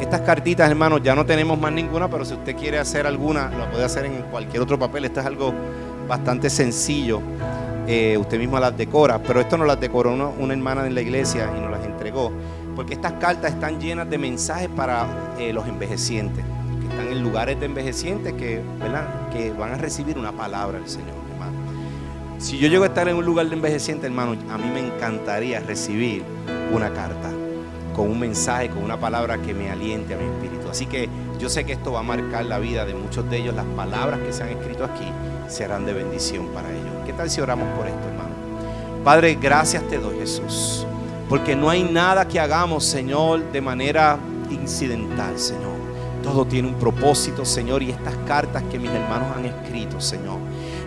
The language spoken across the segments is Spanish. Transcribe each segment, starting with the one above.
estas cartitas, hermanos, ya no tenemos más ninguna, pero si usted quiere hacer alguna, lo puede hacer en cualquier otro papel. Esto es algo bastante sencillo. Usted mismo las decora, pero esto nos las decoró una hermana en la iglesia y nos las entregó, porque estas cartas están llenas de mensajes para los envejecientes, que están en lugares de envejecientes que, ¿verdad?, que van a recibir una palabra del Señor, hermano. Si yo llego a estar en un lugar de envejeciente, hermano, a mí me encantaría recibir una carta con un mensaje, con una palabra que me aliente a mi espíritu. Así que yo sé que esto va a marcar la vida de muchos de ellos. Las palabras que se han escrito aquí serán de bendición para ellos. ¿Qué tal si oramos por esto, hermano? Padre, gracias te doy, Jesús, porque no hay nada que hagamos, Señor, de manera incidental, Señor. Todo tiene un propósito, Señor, y estas cartas que mis hermanos han escrito, Señor,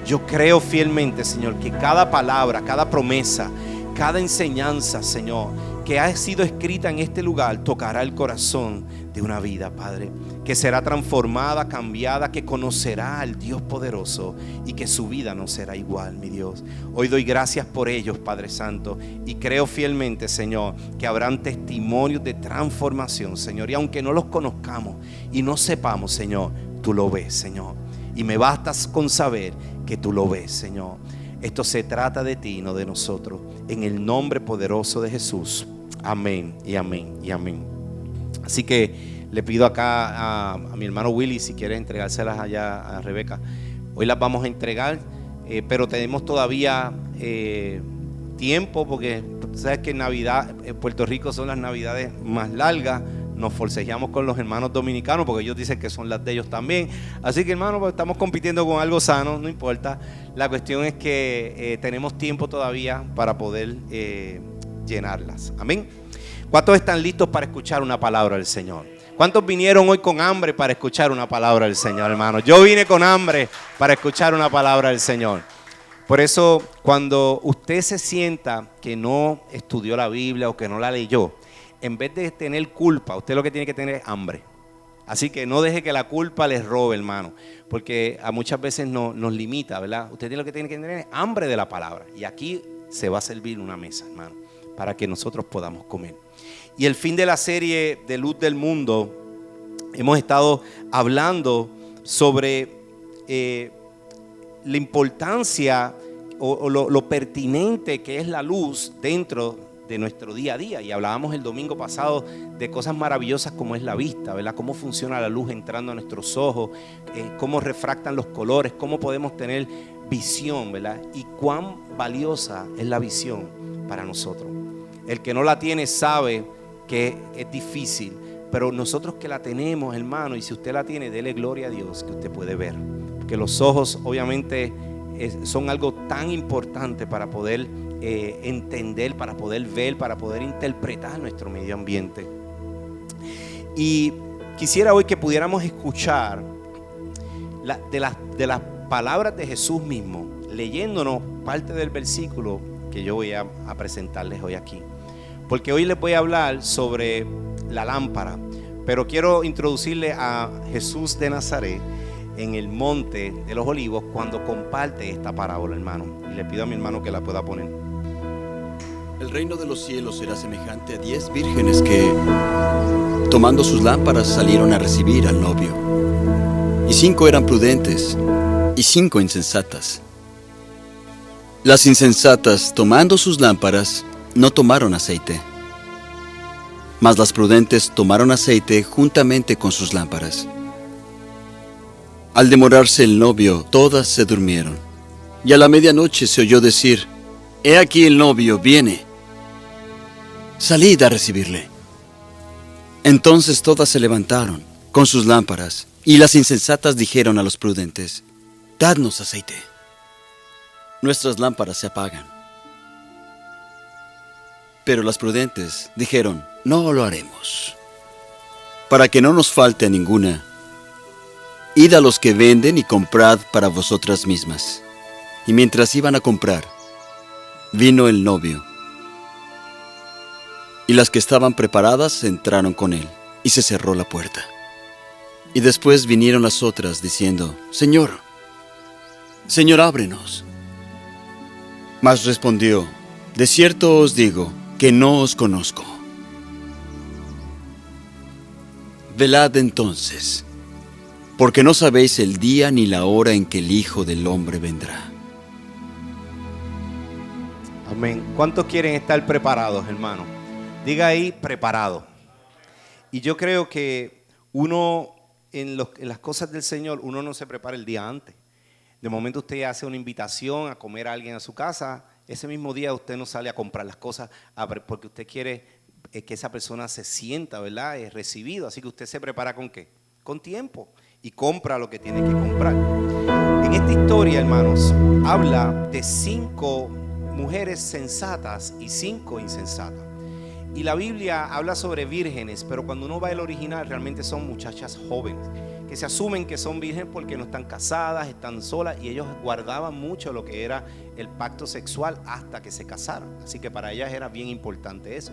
yo creo fielmente, Señor, que cada palabra, cada promesa, cada enseñanza, Señor, que ha sido escrita en este lugar tocará el corazón de una vida, Padre, que será transformada, cambiada, que conocerá al Dios poderoso y que su vida no será igual, mi Dios. Hoy doy gracias por ellos, Padre Santo, y creo fielmente, Señor, que habrán testimonios de transformación, Señor, y aunque no los conozcamos y no sepamos, Señor, tú lo ves, Señor, y me bastas con saber que tú lo ves, Señor. Esto se trata de ti, no de nosotros. En el nombre poderoso de Jesús. Amén y amén y amén. Así que le pido acá a mi hermano Willy, si quiere entregárselas allá a Rebeca. Hoy las vamos a entregar, pero tenemos todavía tiempo, porque tú sabes que en Navidad, en Puerto Rico son las Navidades más largas. Nos forcejeamos con los hermanos dominicanos porque ellos dicen que son las de ellos también. Así que, hermano, pues estamos compitiendo con algo sano, no importa. La cuestión es que tenemos tiempo todavía para poder llenarlas. Amén. ¿Cuántos están listos para escuchar una palabra del Señor? ¿Cuántos vinieron hoy con hambre para escuchar una palabra del Señor, hermano? Yo vine con hambre para escuchar una palabra del Señor. Por eso, cuando usted se sienta que no estudió la Biblia o que no la leyó, en vez de tener culpa, usted lo que tiene que tener es hambre. Así que no deje que la culpa les robe, hermano, porque a muchas veces nos limita, ¿verdad? Usted tiene lo que tiene que tener es hambre de la palabra. Y aquí se va a servir una mesa, hermano, para que nosotros podamos comer. Y el fin de la serie de Luz del Mundo, hemos estado hablando sobre la importancia o lo pertinente que es la luz dentro de nuestro día a día. Y hablábamos el domingo pasado de cosas maravillosas como es la vista, ¿verdad? Cómo funciona la luz entrando a nuestros ojos, cómo refractan los colores, cómo podemos tener visión, ¿verdad? Y cuán valiosa es la visión para nosotros. El que no la tiene sabe que es difícil, pero nosotros que la tenemos, hermano, y si usted la tiene, dele gloria a Dios que usted puede ver, porque los ojos obviamente son algo tan importante para poder entender, para poder ver, para poder interpretar nuestro medio ambiente. Y quisiera hoy que pudiéramos escuchar de las palabras de Jesús mismo, leyéndonos parte del versículo que yo voy a presentarles hoy aquí, porque hoy les voy a hablar sobre la lámpara, pero quiero introducirle a Jesús de Nazaret en el monte de los olivos cuando comparte esta parábola, hermano, y le pido a mi hermano que la pueda poner. El reino de los cielos será semejante a 10 vírgenes que, tomando sus lámparas, salieron a recibir al novio. Y 5 eran prudentes, y 5 insensatas. Las insensatas, tomando sus lámparas, no tomaron aceite. Mas las prudentes tomaron aceite juntamente con sus lámparas. Al demorarse el novio, todas se durmieron. Y a la medianoche se oyó decir: «He aquí el novio viene. Salid a recibirle». Entonces todas se levantaron con sus lámparas, y las insensatas dijeron a los prudentes: «Dadnos aceite. Nuestras lámparas se apagan». Pero las prudentes dijeron: «No lo haremos. Para que no nos falte ninguna, id a los que venden y comprad para vosotras mismas». Y mientras iban a comprar, vino el novio. Y las que estaban preparadas entraron con él, y se cerró la puerta. Y después vinieron las otras, diciendo: «Señor, Señor, ábrenos». Mas respondió: «De cierto os digo que no os conozco». Velad entonces, porque no sabéis el día ni la hora en que el Hijo del Hombre vendrá. Amén. ¿Cuántos quieren estar preparados, hermano? Diga ahí, preparado. Y yo creo que uno, en las cosas del Señor, uno no se prepara el día antes. De momento usted hace una invitación a comer a alguien a su casa, ese mismo día usted no sale a comprar las cosas porque usted quiere que esa persona se sienta, ¿verdad? Es recibido, así que usted se prepara ¿con qué? Con tiempo y compra lo que tiene que comprar. En esta historia, hermanos, habla de 5 mujeres sensatas y 5 insensatas. Y la Biblia habla sobre vírgenes, pero cuando uno va al original realmente son muchachas jóvenes que se asumen que son vírgenes porque no están casadas, están solas, y ellos guardaban mucho lo que era el pacto sexual hasta que se casaron. Así que para ellas era bien importante eso.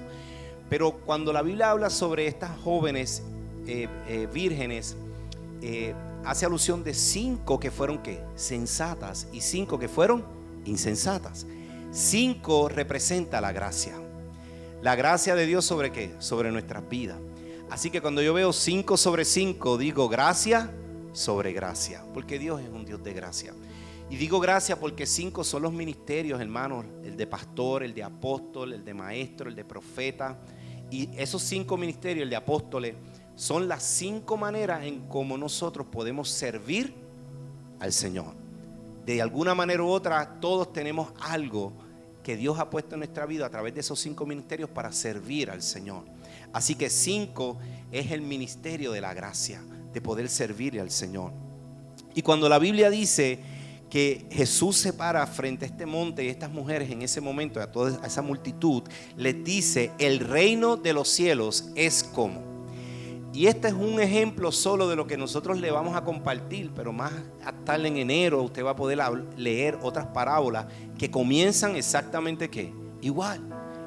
Pero cuando la Biblia habla sobre estas jóvenes vírgenes, hace alusión de 5 que fueron ¿qué? Sensatas y 5 que fueron insensatas. 5 representa la gracia. La gracia de Dios sobre ¿qué? Sobre nuestras vidas. Así que cuando yo veo 5 sobre 5, digo gracia sobre gracia, porque Dios es un Dios de gracia. Y digo gracia porque 5 son los ministerios, hermanos, el de pastor, el de apóstol, el de maestro, el de profeta. Y esos 5 ministerios, el de apóstoles, son las 5 maneras en cómo nosotros podemos servir al Señor. De alguna manera u otra, todos tenemos algo que Dios ha puesto en nuestra vida a través de esos 5 ministerios para servir al Señor. Así que 5 es el ministerio de la gracia, de poder servir al Señor. Y cuando la Biblia dice que Jesús se para frente a este monte y estas mujeres en ese momento, a toda esa multitud, les dice: el reino de los cielos es como. Y este es un ejemplo solo de lo que nosotros le vamos a compartir, pero más tarde en enero usted va a poder leer otras parábolas que comienzan exactamente ¿qué? Igual.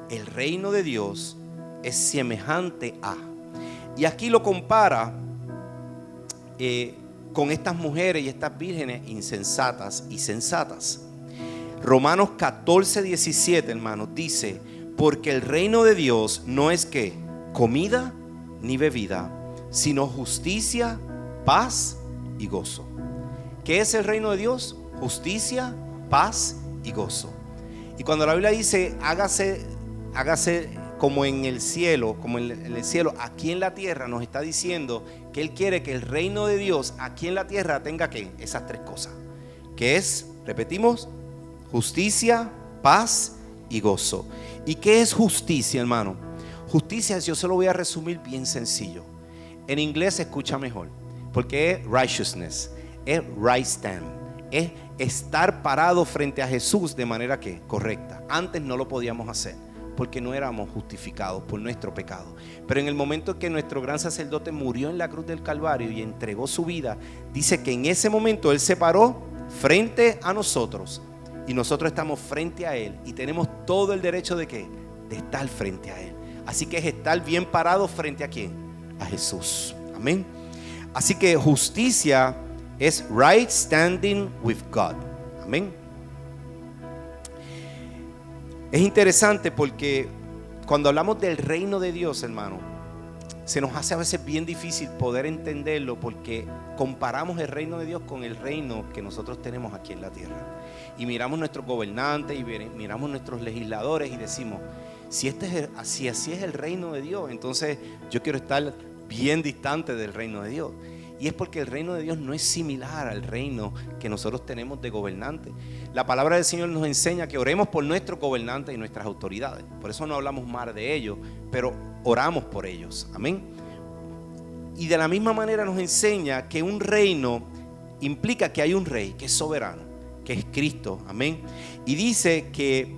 El reino de Dios es semejante a. Y aquí lo compara con estas mujeres y estas vírgenes insensatas y sensatas. Romanos 14:17, hermanos, dice: porque el reino de Dios no es ¿qué? Comida ni bebida, sino justicia, paz y gozo. ¿Qué es el reino de Dios? Justicia, paz y gozo. Y cuando la Biblia dice hágase como en el cielo, aquí en la tierra, nos está diciendo que Él quiere que el reino de Dios aquí en la tierra tenga ¿qué? Esas 3 cosas, que es, repetimos, justicia, paz y gozo. ¿Y qué es justicia, hermano? Justicia, yo se lo voy a resumir bien sencillo. En inglés se escucha mejor, porque es righteousness, es right stand, es estar parado frente a Jesús de manera que correcta. Antes no lo podíamos hacer porque no éramos justificados por nuestro pecado. Pero en el momento que nuestro gran sacerdote murió en la cruz del Calvario y entregó su vida, dice que en ese momento Él se paró frente a nosotros y nosotros estamos frente a Él y tenemos todo el derecho de ¿qué? De estar frente a Él. Así que es estar bien parado frente a ¿quién? A Jesús. Amén. Así que justicia es right standing with God. Amén. Es interesante porque cuando hablamos del reino de Dios, hermano, se nos hace a veces bien difícil poder entenderlo porque comparamos el reino de Dios con el reino que nosotros tenemos aquí en la tierra. Y miramos nuestros gobernantes y miramos nuestros legisladores y decimos: si así es el reino de Dios, entonces yo quiero estar bien distante del reino de Dios. Y es porque el reino de Dios no es similar al reino que nosotros tenemos de gobernantes. La palabra del Señor nos enseña que oremos por nuestros gobernantes y nuestras autoridades. Por eso no hablamos mal de ellos, pero oramos por ellos. Amén. Y de la misma manera nos enseña que un reino implica que hay un rey que es soberano, que es Cristo. Amén. Y dice que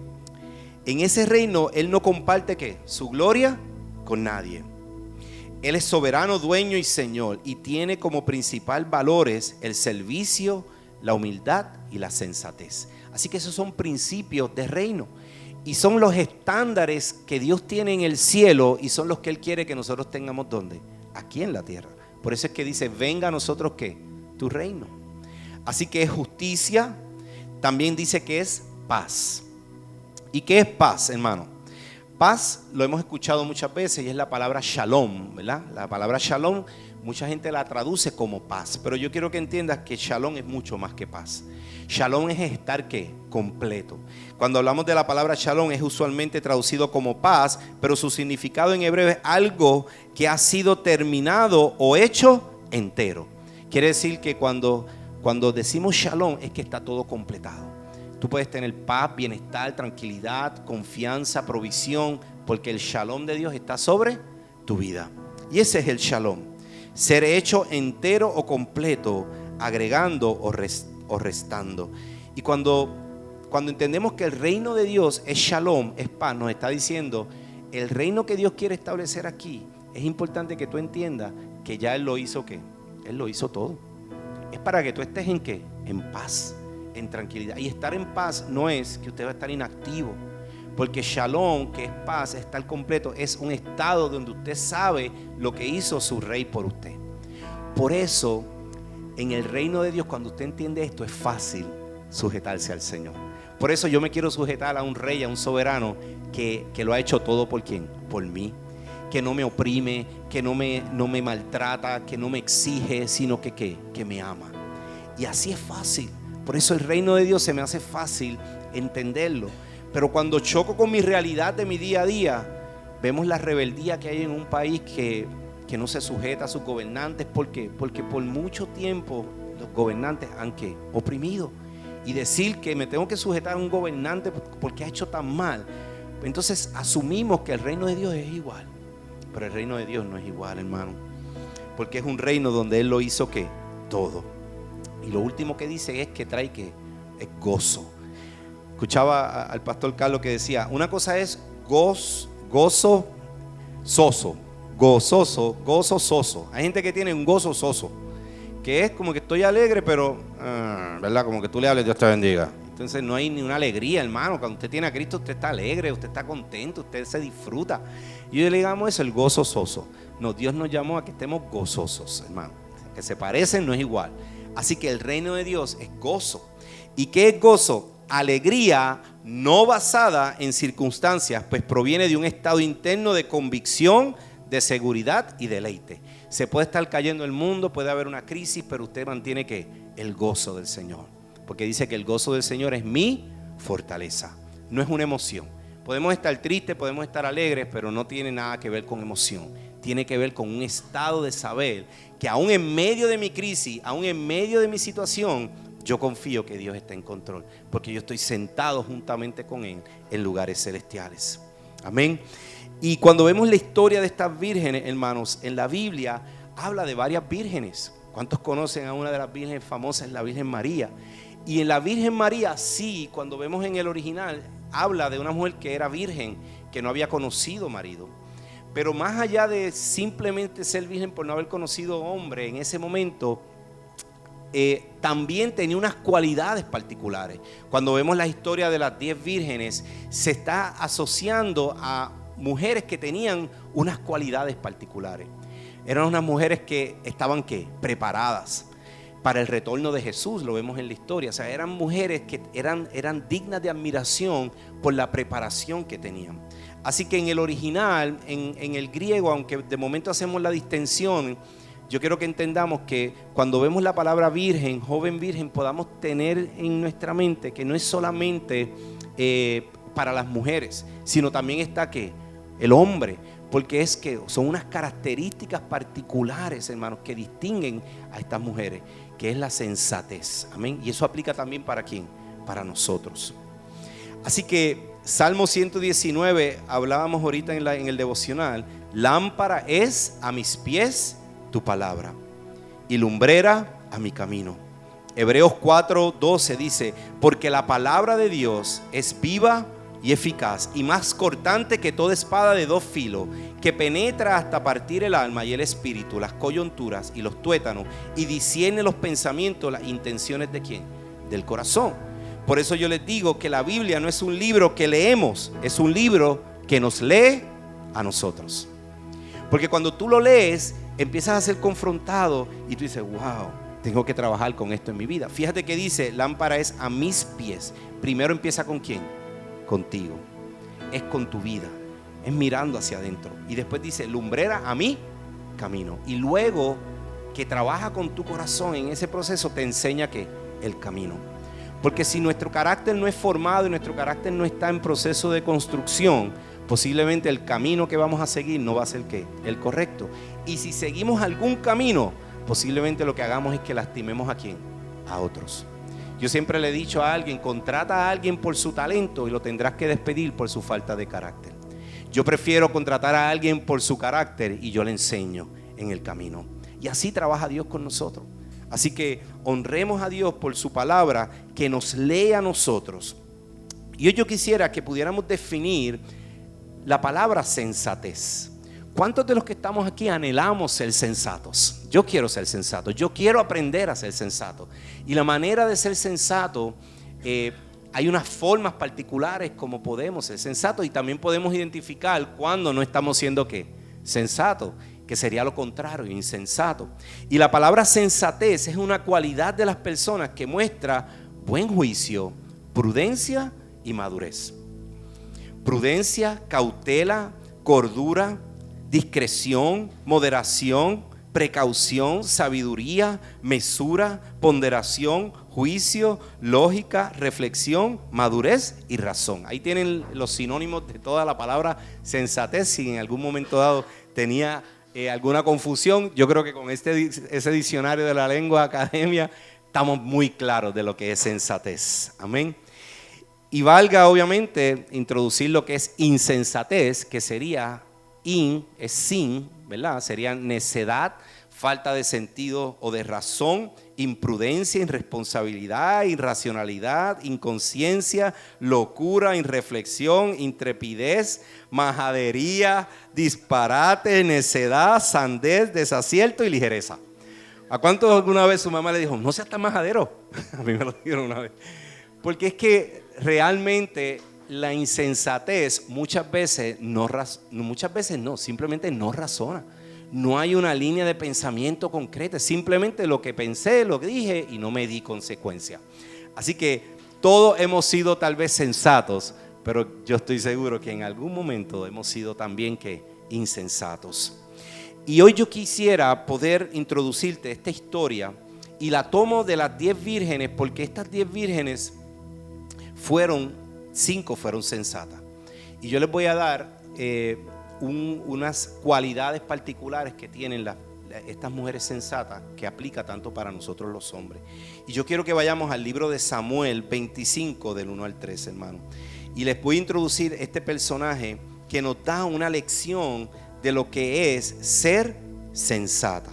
en ese reino Él no comparte ¿qué? Su gloria con nadie. Él es soberano, dueño y Señor, y tiene como principal valores el servicio, la humildad y la sensatez. Así que esos son principios de reino y son los estándares que Dios tiene en el cielo y son los que Él quiere que nosotros tengamos ¿dónde? Aquí en la tierra. Por eso es que dice: venga a nosotros ¿qué? Tu reino. Así que es justicia. También dice que es paz. ¿Y qué es paz, hermano? Paz lo hemos escuchado muchas veces y es la palabra shalom, ¿verdad? La palabra shalom mucha gente la traduce como paz, pero yo quiero que entiendas que shalom es mucho más que paz. Shalom es estar ¿qué? Completo. Cuando hablamos de la palabra shalom es usualmente traducido como paz, pero su significado en hebreo es algo que ha sido terminado o hecho entero. Quiere decir que cuando decimos shalom es que está todo completado. Tú puedes tener paz, bienestar, tranquilidad, confianza, provisión, porque el shalom de Dios está sobre tu vida. Y ese es el shalom. Ser hecho entero o completo, agregando o restando. Y cuando entendemos que el reino de Dios es shalom, es paz, nos está diciendo, el reino que Dios quiere establecer aquí, es importante que tú entiendas que ya Él lo hizo, ¿qué? Él lo hizo todo. Es para que tú estés en ¿qué? En paz, en tranquilidad. Y estar en paz no es que usted va a estar inactivo, porque shalom, que es paz, estar completo, es un estado donde usted sabe lo que hizo su rey por usted. Por eso, en el reino de Dios, cuando usted entiende esto, es fácil sujetarse al Señor. Por eso yo me quiero sujetar a un rey, a un soberano que lo ha hecho todo ¿por quién? Por mí. Que no me oprime, que no me maltrata, que no me exige, sino que me ama. Y así es fácil. Por eso el reino de Dios se me hace fácil entenderlo. Pero cuando choco con mi realidad de mi día a día, vemos la rebeldía que hay en un país que no se sujeta a sus gobernantes. ¿Por qué? Porque por mucho tiempo los gobernantes han oprimido. Y decir que me tengo que sujetar a un gobernante porque ha hecho tan mal, entonces asumimos que el reino de Dios es igual. Pero el reino de Dios no es igual, hermano, porque es un reino donde Él lo hizo ¿qué? Todo. Y lo último que dice es que trae ¿qué? Es gozo. Escuchaba al pastor Carlos que decía, una cosa es gozo soso. Hay gente que tiene un gozo soso, que es como que estoy alegre, pero ¿verdad? Como que tú le hables, Dios te bendiga. Entonces no hay ni una alegría, hermano. Cuando usted tiene a Cristo, usted está alegre, usted está contento, usted se disfruta. Y yo le digamos eso, el gozo soso. No, Dios nos llamó a que estemos gozosos, hermano. Que se parecen, no es igual. Así que el reino de Dios es gozo. ¿Y qué es gozo? Alegría no basada en circunstancias, pues proviene de un estado interno de convicción, de seguridad y deleite. Se puede estar cayendo el mundo, puede haber una crisis, pero usted mantiene ¿qué? El gozo del Señor. Porque dice que el gozo del Señor es mi fortaleza. No es una emoción. Podemos estar tristes, podemos estar alegres, pero no tiene nada que ver con emoción. Tiene que ver con un estado de saber que aún en medio de mi crisis, aún en medio de mi situación, yo confío que Dios está en control. Porque yo estoy sentado juntamente con Él en lugares celestiales. Amén. Y cuando vemos la historia de estas vírgenes, hermanos, en la Biblia habla de varias vírgenes. ¿Cuántos conocen a una de las vírgenes famosas? La Virgen María. Y en la Virgen María, sí, cuando vemos en el original, habla de una mujer que era virgen, que no había conocido marido. Pero más allá de simplemente ser virgen por no haber conocido hombre en ese momento, también tenía unas cualidades particulares. Cuando vemos la historia de las 10 vírgenes, se está asociando a mujeres que tenían unas cualidades particulares. Eran unas mujeres que estaban ¿qué? Preparadas para el retorno de Jesús, lo vemos en la historia. O sea, eran mujeres que eran dignas de admiración por la preparación que tenían. Así que en el original, en el griego, aunque de momento hacemos la distinción, yo quiero que entendamos que cuando vemos la palabra virgen, joven virgen, podamos tener en nuestra mente que no es solamente para las mujeres, sino también está ¿qué? El hombre. Porque es que son unas características particulares, hermanos, que distinguen a estas mujeres, que es la sensatez. Amén. Y eso aplica también ¿para quién? Para nosotros. Así que Salmo 119, hablábamos ahorita en el devocional, lámpara es a mis pies tu palabra y lumbrera a mi camino. Hebreos 4:12 dice, porque la palabra de Dios es viva y eficaz y más cortante que toda espada de 2 filos, que penetra hasta partir el alma y el espíritu, las coyunturas y los tuétanos, y discierne los pensamientos, las intenciones de ¿quién? Del corazón. Por eso yo les digo que la Biblia no es un libro que leemos, es un libro que nos lee a nosotros. Porque cuando tú lo lees, empiezas a ser confrontado y tú dices, wow, tengo que trabajar con esto en mi vida. Fíjate que dice, lámpara es a mis pies. Primero empieza con ¿quién? Contigo. Es con tu vida. es mirando hacia adentro. Y después dice, lumbrera a mi camino. Y luego que trabaja con tu corazón en ese proceso, te enseña que el camino. Porque si nuestro carácter no es formado y nuestro carácter no está en proceso de construcción, posiblemente el camino que vamos a seguir no va a ser el correcto. Y si seguimos algún camino, posiblemente lo que hagamos es que lastimemos ¿a quién? A otros. Yo siempre le he dicho a alguien, contrata a alguien por su talento y lo tendrás que despedir por su falta de carácter. Yo prefiero contratar a alguien por su carácter y yo le enseño en el camino. Y así trabaja Dios con nosotros. Así que honremos a Dios por su palabra que nos lee a nosotros. Y hoy yo quisiera que pudiéramos definir la palabra sensatez. ¿Cuántos de los que estamos aquí anhelamos ser sensatos? Yo quiero ser sensato, yo quiero aprender a ser sensato. Y la manera de ser sensato, hay unas formas particulares como podemos ser sensatos, y también podemos identificar cuando no estamos siendo ¿qué? Sensatos, que sería lo contrario, insensato. Y la palabra sensatez es una cualidad de las personas que muestra buen juicio, prudencia y madurez. Prudencia, cautela, cordura, discreción, moderación, precaución, sabiduría, mesura, ponderación, juicio, lógica, reflexión, madurez y razón. Ahí tienen los sinónimos de toda la palabra sensatez. Si en algún momento dado tenía alguna confusión, yo creo que con ese diccionario de la lengua academia estamos muy claros de lo que es sensatez. Amén. Y valga obviamente introducir lo que es insensatez, que sería es sin, ¿verdad? Sería necedad, falta de sentido o de razón, imprudencia, irresponsabilidad, irracionalidad, inconsciencia, locura, irreflexión, intrepidez, majadería, disparate, necedad, sandez, desacierto y ligereza. ¿A cuántos alguna vez su mamá le dijo, no seas tan majadero? A mí me lo dijeron una vez. Porque es que realmente la insensatez muchas veces no, simplemente no razona. No hay una línea de pensamiento concreta, simplemente lo que pensé, lo que dije y no me di consecuencia. Así que todos hemos sido tal vez sensatos, pero yo estoy seguro que en algún momento hemos sido también que insensatos. Y hoy yo quisiera poder introducirte esta historia y la tomo de las 10 vírgenes, porque estas 10 vírgenes 5 fueron sensatas. Y yo les voy a dar unas cualidades particulares que tienen estas mujeres sensatas, que aplica tanto para nosotros los hombres. Y yo quiero que vayamos al libro de Samuel 25 del 1 al 3, hermano. Y les voy a introducir este personaje que nos da una lección de lo que es ser sensata.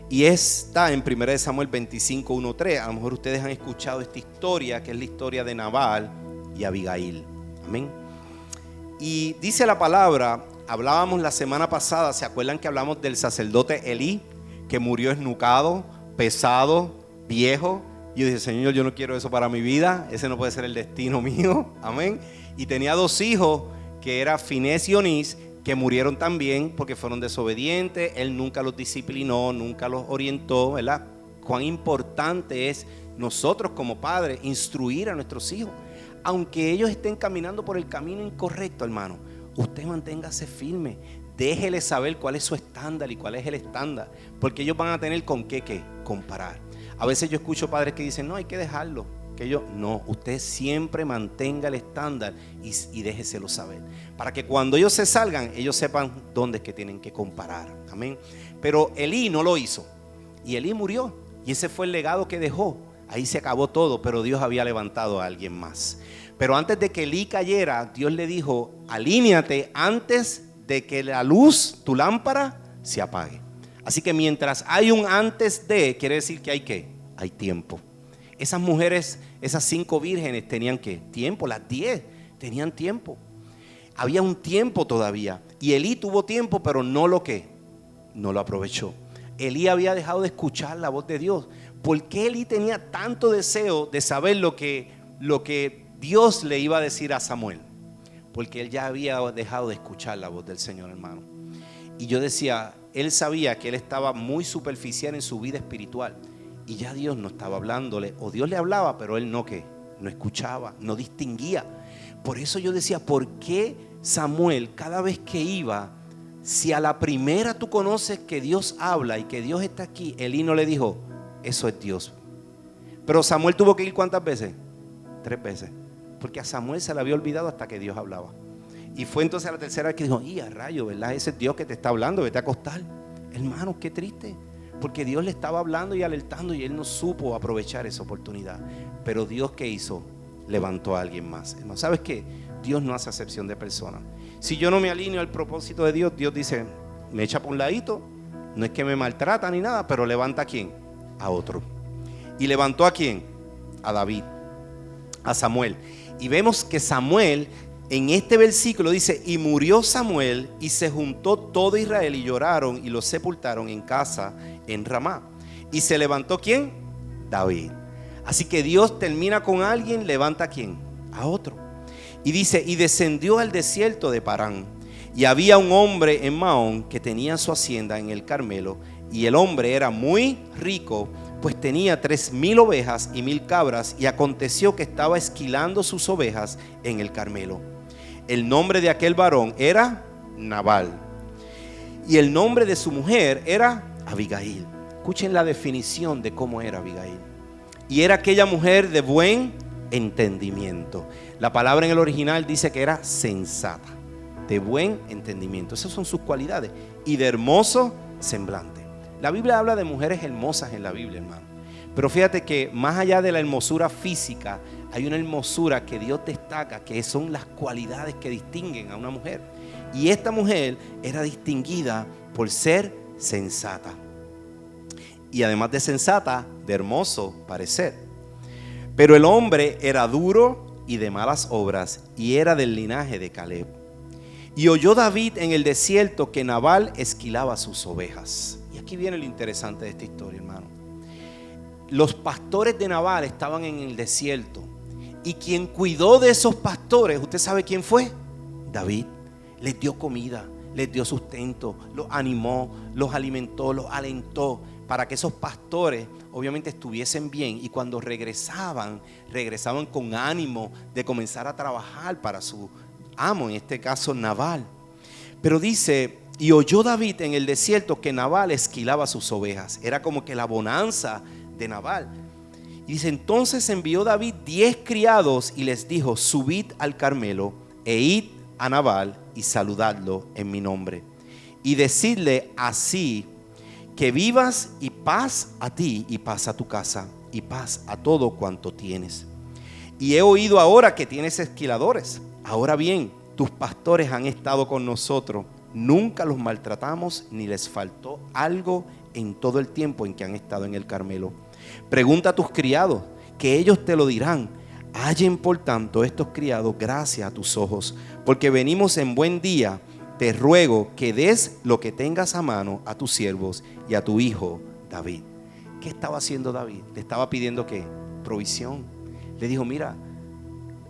Y está en 1 Samuel 25, 1, 3. A lo mejor ustedes han escuchado esta historia, que es la historia de Nabal y Abigail. Amén. Y dice la palabra, hablábamos la semana pasada, ¿se acuerdan que hablamos del sacerdote Elí, que murió esnucado, pesado, viejo? Y yo dije, Señor, yo no quiero eso para mi vida, ese no puede ser el destino mío. Amén. Y tenía 2 hijos, que era Finés y Onís, que murieron también porque fueron desobedientes. Él nunca los disciplinó, nunca los orientó, ¿verdad? Cuán importante es nosotros como padres instruir a nuestros hijos. Aunque ellos estén caminando por el camino incorrecto, hermano, usted manténgase firme. Déjele saber cuál es su estándar y cuál es el estándar, porque ellos van a tener con qué comparar. A veces yo escucho padres que dicen, no, hay que dejarlo. No, usted siempre mantenga el estándar y déjeselo saber, para que cuando ellos se salgan, ellos sepan dónde es que tienen que comparar. Amén. Pero Elí no lo hizo, y Elí murió, y ese fue el legado que dejó. Ahí se acabó todo, pero Dios había levantado a alguien más. Pero antes de que Elí cayera, Dios le dijo, alíñate antes de que la luz, tu lámpara, se apague. Así que mientras hay un antes de, quiere decir que hay tiempo. Esas mujeres, esas 5 vírgenes tenían tiempo, las 10 tenían tiempo. Había un tiempo todavía. Y Elí tuvo tiempo, pero no lo aprovechó. Elí había dejado de escuchar la voz de Dios. ¿Por qué Elí tenía tanto deseo de saber lo que Dios le iba a decir a Samuel? Porque él ya había dejado de escuchar la voz del Señor, hermano. Y yo decía, él sabía que él estaba muy superficial en su vida espiritual. Y ya Dios no estaba hablándole, o Dios le hablaba, pero él no escuchaba, no distinguía. Por eso yo decía, ¿por qué Samuel, cada vez que iba, si a la primera tú conoces que Dios habla y que Dios está aquí, Elí no le dijo, eso es Dios. Pero Samuel tuvo que ir ¿cuántas veces? 3 veces. Porque a Samuel se le había olvidado hasta que Dios hablaba. Y fue entonces a la tercera vez que dijo, y a rayo, ¿verdad? Ese es Dios que te está hablando, vete a acostar. Hermano, qué triste. Porque Dios le estaba hablando y alertando y él no supo aprovechar esa oportunidad. Pero Dios, ¿qué hizo? Levantó a alguien más. Hermano, ¿sabes qué? Dios no hace acepción de personas. Si yo no me alineo al propósito de Dios, Dios dice, me echa por un ladito. No es que me maltrata ni nada, pero levanta ¿a quién? A otro. ¿Y levantó a quién? A David, a Samuel. Y vemos que Samuel, en este versículo dice, y murió Samuel y se juntó todo Israel y lloraron y lo sepultaron en casa en Ramá. ¿Y se levantó quién? David. Así que Dios termina con alguien, levanta a quién? A otro. Y dice, y descendió al desierto de Parán. Y había un hombre en Maón que tenía su hacienda en el Carmelo. Y el hombre era muy rico, pues tenía 3,000 ovejas y 1,000 cabras. Y aconteció que estaba esquilando sus ovejas en el Carmelo. El nombre de aquel varón era Nabal. Y el nombre de su mujer era Abigail. Escuchen la definición de cómo era Abigail. Y era aquella mujer de buen entendimiento. La palabra en el original dice que era sensata, de buen entendimiento. Esas son sus cualidades. Y de hermoso semblante. La Biblia habla de mujeres hermosas en la Biblia, hermano. Pero fíjate que más allá de la hermosura física, hay una hermosura que Dios destaca, que son las cualidades que distinguen a una mujer. Y esta mujer era distinguida por ser sensata. Y además de sensata, de hermoso parecer. Pero el hombre era duro y de malas obras, y era del linaje de Caleb. Y oyó David en el desierto que Nabal esquilaba sus ovejas. Y aquí viene lo interesante de esta historia, hermano. Los pastores de Nabal estaban en el desierto. Y quien cuidó de esos pastores, ¿usted sabe quién fue? David. Les dio comida, les dio sustento, los animó, los alimentó, los alentó, para que esos pastores obviamente estuviesen bien. Y cuando regresaban con ánimo de comenzar a trabajar para su amo, en este caso Nabal. Pero dice, y oyó David en el desierto que Nabal esquilaba sus ovejas. Era como que la bonanza de Nabal. Y dice, entonces envió David 10 criados y les dijo, subid al Carmelo e id a Nabal y saludadlo en mi nombre. Y decidle así, que vivas y paz a ti y paz a tu casa y paz a todo cuanto tienes. Y he oído ahora que tienes esquiladores. Ahora bien, tus pastores han estado con nosotros. Nunca los maltratamos ni les faltó algo en todo el tiempo en que han estado en el Carmelo. Pregunta a tus criados, que ellos te lo dirán. Hallen por tanto estos criados gracia a tus ojos, porque venimos en buen día. Te ruego que des lo que tengas a mano a tus siervos y a tu hijo David. ¿Qué estaba haciendo David? Le estaba pidiendo ¿qué? Provisión. Le dijo, mira,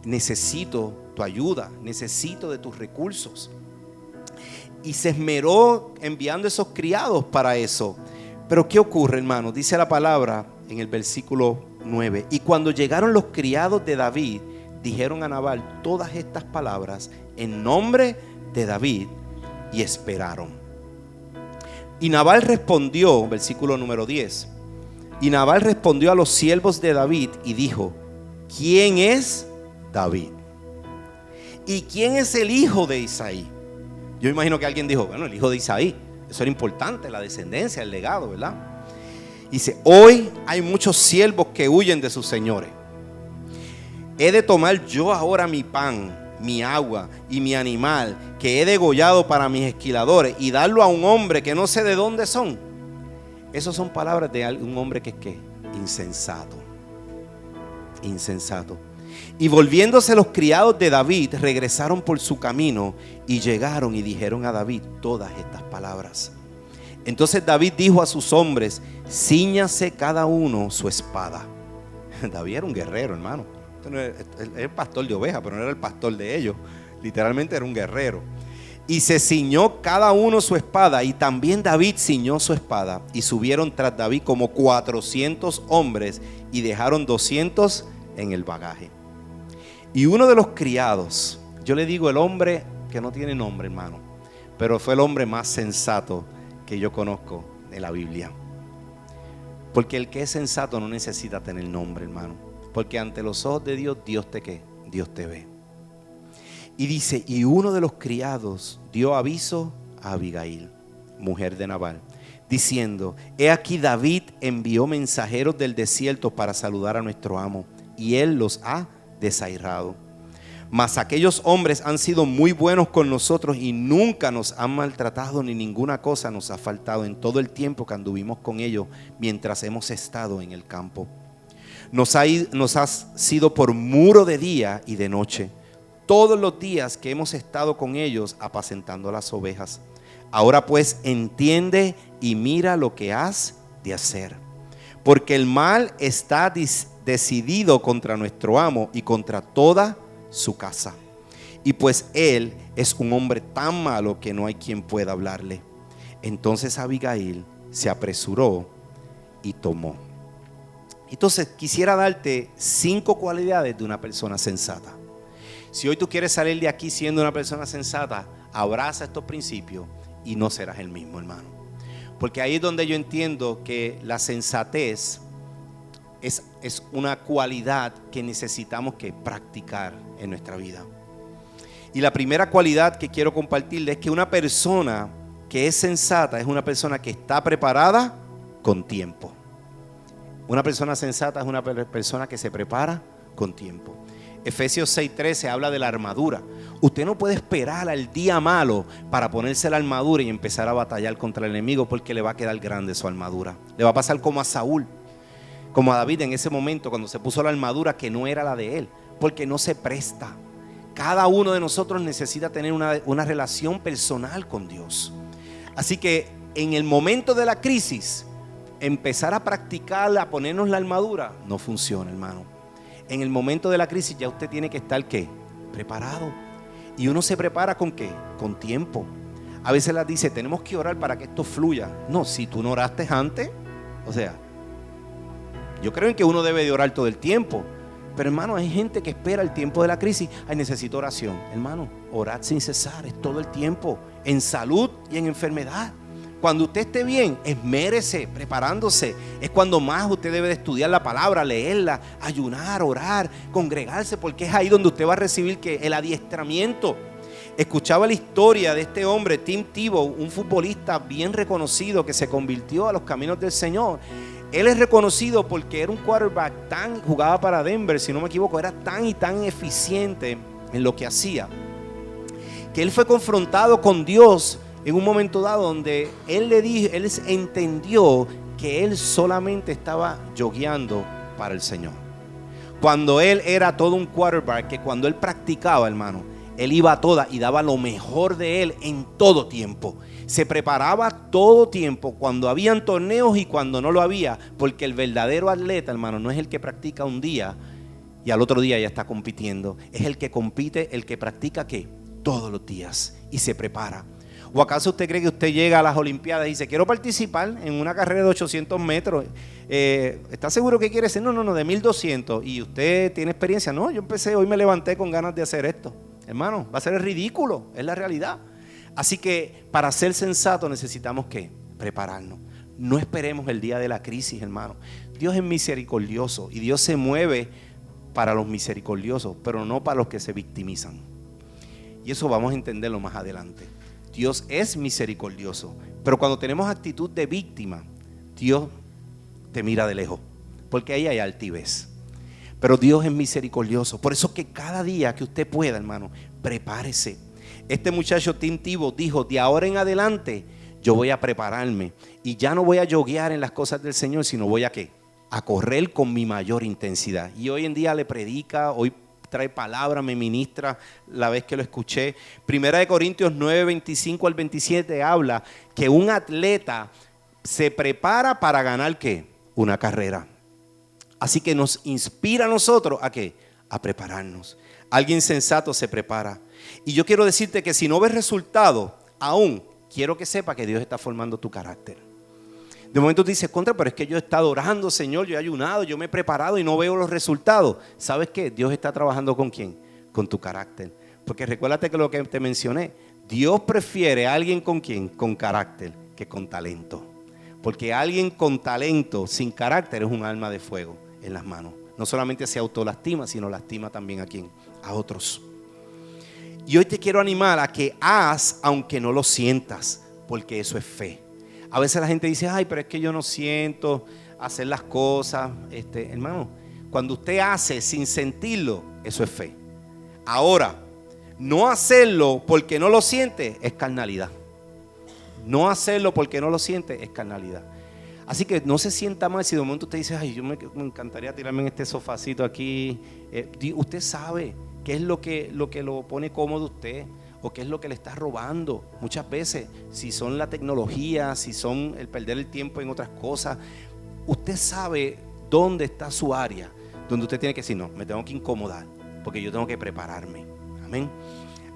necesito tu ayuda, necesito de tus recursos. Y se esmeró enviando esos criados para eso. Pero ¿qué ocurre, hermano? Dice la palabra en el versículo 9. Y cuando llegaron los criados de David, dijeron a Nabal todas estas palabras en nombre de David y esperaron. Y Nabal respondió, versículo número 10. Y Nabal respondió a los siervos de David y dijo, ¿quién es David? ¿Y quién es el hijo de Isaí? Yo imagino que alguien dijo, bueno, el hijo de Isaí. Eso era importante, la descendencia, el legado, ¿verdad? Dice, hoy hay muchos siervos que huyen de sus señores. ¿He de tomar yo ahora mi pan, mi agua y mi animal que he degollado para mis esquiladores y darlo a un hombre que no sé de dónde son? Esas son palabras de un hombre que es ¿qué? Insensato. Insensato. Y volviéndose los criados de David, regresaron por su camino y llegaron y dijeron a David todas estas palabras. Entonces David dijo a sus hombres, cíñase cada uno su espada. David era un guerrero, hermano. Era el pastor de ovejas, pero no era el pastor de ellos. Literalmente era un guerrero. Y se ciñó cada uno su espada, y también David ciñó su espada. Y subieron tras David como 400 hombres y dejaron 200 en el bagaje. Y uno de los criados, yo le digo el hombre que no tiene nombre, hermano, pero fue el hombre más sensato que yo conozco en la Biblia. Porque el que es sensato no necesita tener nombre, hermano. Porque ante los ojos de Dios, Dios te ¿qué? Dios te ve. Y dice, y uno de los criados dio aviso a Abigail, mujer de Nabal, diciendo, he aquí David envió mensajeros del desierto para saludar a nuestro amo, y él los ha desairado. Mas aquellos hombres han sido muy buenos con nosotros y nunca nos han maltratado, ni ninguna cosa nos ha faltado en todo el tiempo que anduvimos con ellos mientras hemos estado en el campo. Nos ha sido por muro de día y de noche, todos los días que hemos estado con ellos apacentando las ovejas. Ahora pues entiende y mira lo que has de hacer, porque el mal está decidido contra nuestro amo y contra toda su casa. Y pues él es un hombre tan malo que no hay quien pueda hablarle. Entonces Abigail se apresuró y tomó. Entonces quisiera darte 5 cualidades de una persona sensata. Si hoy tú quieres salir de aquí siendo una persona sensata, abraza estos principios y no serás el mismo, hermano. Porque ahí es donde yo entiendo que la sensatez es una cualidad que necesitamos que practicar en nuestra vida. Y la primera cualidad que quiero compartirles es que una persona que es sensata es una persona que está preparada con tiempo. Una persona sensata es una persona que se prepara con tiempo. Efesios 6:13 habla de la armadura. Usted no puede esperar al día malo para ponerse la armadura y empezar a batallar contra el enemigo, porque le va a quedar grande su armadura. Le va a pasar como a Saúl, como a David en ese momento cuando se puso la armadura que no era la de él, porque no se presta. Cada uno de nosotros necesita tener una relación personal con Dios. Así que en el momento de la crisis, empezar a practicarla, a ponernos la armadura, no funciona, hermano. En el momento de la crisis ya usted tiene que estar ¿qué? Preparado. Y uno se prepara ¿con qué? Con tiempo. A veces las dice, tenemos que orar para que esto fluya. No, si tú no oraste antes, o sea, yo creo en que uno debe de orar todo el tiempo. Pero hermano, hay gente que espera el tiempo de la crisis. Ay, necesito oración. Hermano, orad sin cesar, es todo el tiempo, en salud y en enfermedad. Cuando usted esté bien, esmérese, preparándose. Es cuando más usted debe de estudiar la palabra, leerla, ayunar, orar, congregarse, porque es ahí donde usted va a recibir el adiestramiento. Escuchaba la historia de este hombre, Tim Tebow, un futbolista bien reconocido que se convirtió a los caminos del Señor. Él es reconocido porque era un quarterback jugaba para Denver, si no me equivoco, era tan y tan eficiente en lo que hacía, que él fue confrontado con Dios en un momento dado donde él entendió que él solamente estaba jogueando para el Señor. Cuando él era todo un quarterback, que cuando él practicaba, hermano, él iba a toda y daba lo mejor de él en todo tiempo. Se preparaba todo tiempo, cuando habían torneos y cuando no lo había, porque el verdadero atleta, hermano, no es el que practica un día y al otro día ya está compitiendo. Es el que compite, el que practica ¿qué? Todos los días y se prepara. ¿O acaso usted cree que usted llega a las Olimpiadas y dice, quiero participar en una carrera de 800 metros? ¿Está seguro que quiere ser? No, de 1200. ¿Y usted tiene experiencia? No, yo empecé, hoy me levanté con ganas de hacer esto. Hermano, va a ser ridículo, es la realidad. Así que para ser sensato necesitamos ¿qué? Prepararnos. No esperemos el día de la crisis, hermano. Dios es misericordioso y Dios se mueve para los misericordiosos, pero no para los que se victimizan. Y eso vamos a entenderlo más adelante. Dios es misericordioso, pero cuando tenemos actitud de víctima, Dios te mira de lejos, porque ahí hay altivez. Pero Dios es misericordioso. Por eso que cada día que usted pueda, hermano, prepárese. Este muchacho Tim Tebow dijo, de ahora en adelante yo voy a prepararme y ya no voy a joguear en las cosas del Señor, sino voy a ¿qué? A correr con mi mayor intensidad. Y hoy en día le predica, hoy trae palabra, me ministra la vez que lo escuché. Primera de Corintios 9, 25 al 27 habla que un atleta se prepara para ganar ¿qué? Una carrera. Así que nos inspira a nosotros ¿a qué? A prepararnos. Alguien sensato se prepara. Y yo quiero decirte que si no ves resultados, aún quiero que sepa que Dios está formando tu carácter. De momento tú dices, contra, pero es que yo he estado orando, Señor, yo he ayunado, yo me he preparado y no veo los resultados. ¿Sabes qué? Dios está trabajando ¿con quién? Con tu carácter. Porque recuérdate que lo que te mencioné, Dios prefiere a alguien con quién, con carácter, que con talento. Porque alguien con talento, sin carácter, es un alma de fuego en las manos. No solamente se autolastima, sino lastima también a quién, a otros. Y hoy te quiero animar a que haz aunque no lo sientas, porque eso es fe. A veces la gente dice, ay, pero es que yo no siento hacer las cosas. Hermano, cuando usted hace sin sentirlo, eso es fe. Ahora, no hacerlo porque no lo siente es carnalidad. No hacerlo porque no lo siente es carnalidad. Así que no se sienta mal si de momento usted dice, ay, me encantaría tirarme en este sofacito aquí. Usted sabe qué es lo que lo pone cómodo a usted, o qué es lo que le está robando. Muchas veces, si son la tecnología, si son el perder el tiempo en otras cosas, usted sabe dónde está su área, donde usted tiene que decir, no, me tengo que incomodar, porque yo tengo que prepararme. Amén.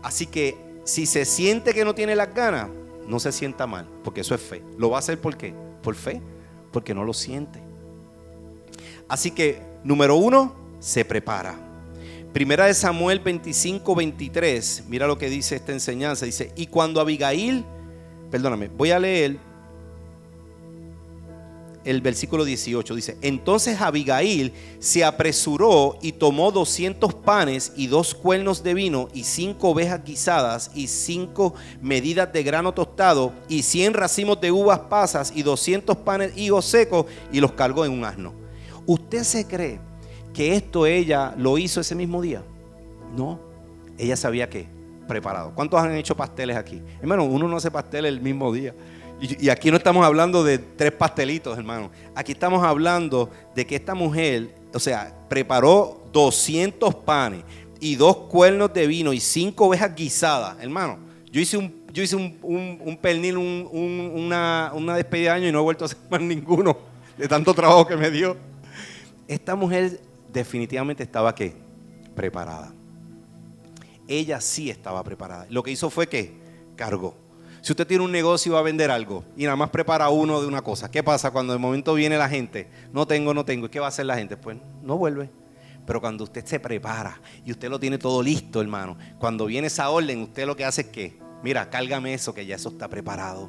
Así que si se siente que no tiene las ganas, no se sienta mal, porque eso es fe. ¿Lo va a hacer por qué? Por fe, porque no lo siente. Así que, número 1, se prepara. Primera de Samuel 25:23, mira lo que dice esta enseñanza. Dice, y cuando Abigail, voy a leer el versículo 18. Dice, entonces Abigail se apresuró y tomó 200 panes y 2 cuernos de vino y 5 ovejas guisadas y 5 medidas de grano tostado y 100 racimos de uvas pasas y 200 panes higos secos, y los cargó en un asno. ¿Usted se cree que esto ella lo hizo ese mismo día? No, ella sabía que preparado. ¿Cuántos han hecho pasteles aquí? Hermano, uno no hace pasteles el mismo día. Y aquí no estamos hablando de 3 pastelitos, hermano. Aquí estamos hablando de que esta mujer, preparó 200 panes y 2 cuernos de vino y 5 ovejas guisadas. Hermano, yo hice un pernil, una despedida de año, y no he vuelto a hacer más ninguno de tanto trabajo que me dio. Esta mujer definitivamente estaba ¿qué? Preparada. Ella sí estaba preparada. Lo que hizo fue que cargó. Si usted tiene un negocio y va a vender algo y nada más prepara uno de una cosa, ¿qué pasa cuando de momento viene la gente? No tengo. ¿Y qué va a hacer la gente? Pues no vuelve. Pero cuando usted se prepara y usted lo tiene todo listo, hermano, cuando viene esa orden, usted lo que hace es que, mira, cárgame eso, que ya eso está preparado.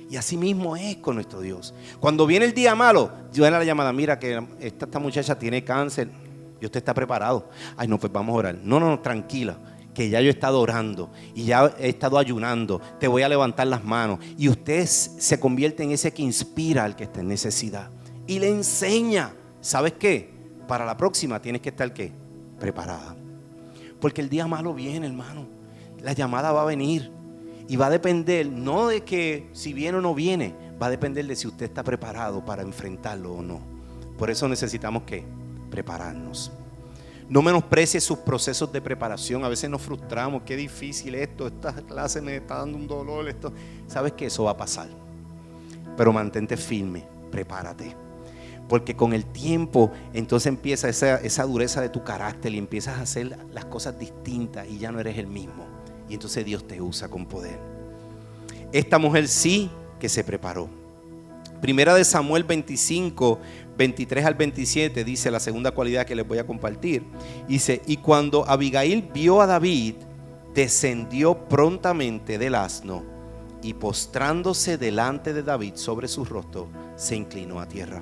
Y así mismo es con nuestro Dios. Cuando viene el día malo, viene la llamada, mira que esta muchacha tiene cáncer y usted está preparado. Ay, no, pues vamos a orar. No, tranquila, que ya yo he estado orando y ya he estado ayunando. Te voy a levantar las manos. Y usted se convierte en ese que inspira al que está en necesidad. Y le enseña, ¿sabes qué? Para la próxima tienes que estar ¿qué? Preparada. Porque el día malo viene, hermano. La llamada va a venir. Y va a depender, no de que si viene o no viene, va a depender de si usted está preparado para enfrentarlo o no. Por eso necesitamos ¿qué? Prepararnos. No menosprecie sus procesos de preparación. A veces nos frustramos, qué difícil esto, esta clase me está dando un dolor, esto. Sabes que eso va a pasar. Pero mantente firme, prepárate. Porque con el tiempo entonces empieza esa dureza de tu carácter y empiezas a hacer las cosas distintas y ya no eres el mismo. Y entonces Dios te usa con poder. Esta mujer sí que se preparó. Primera de Samuel 25, 23 al 27 dice la segunda cualidad que les voy a compartir. Dice, y cuando Abigail vio a David, descendió prontamente del asno y postrándose delante de David sobre su rostro, se inclinó a tierra.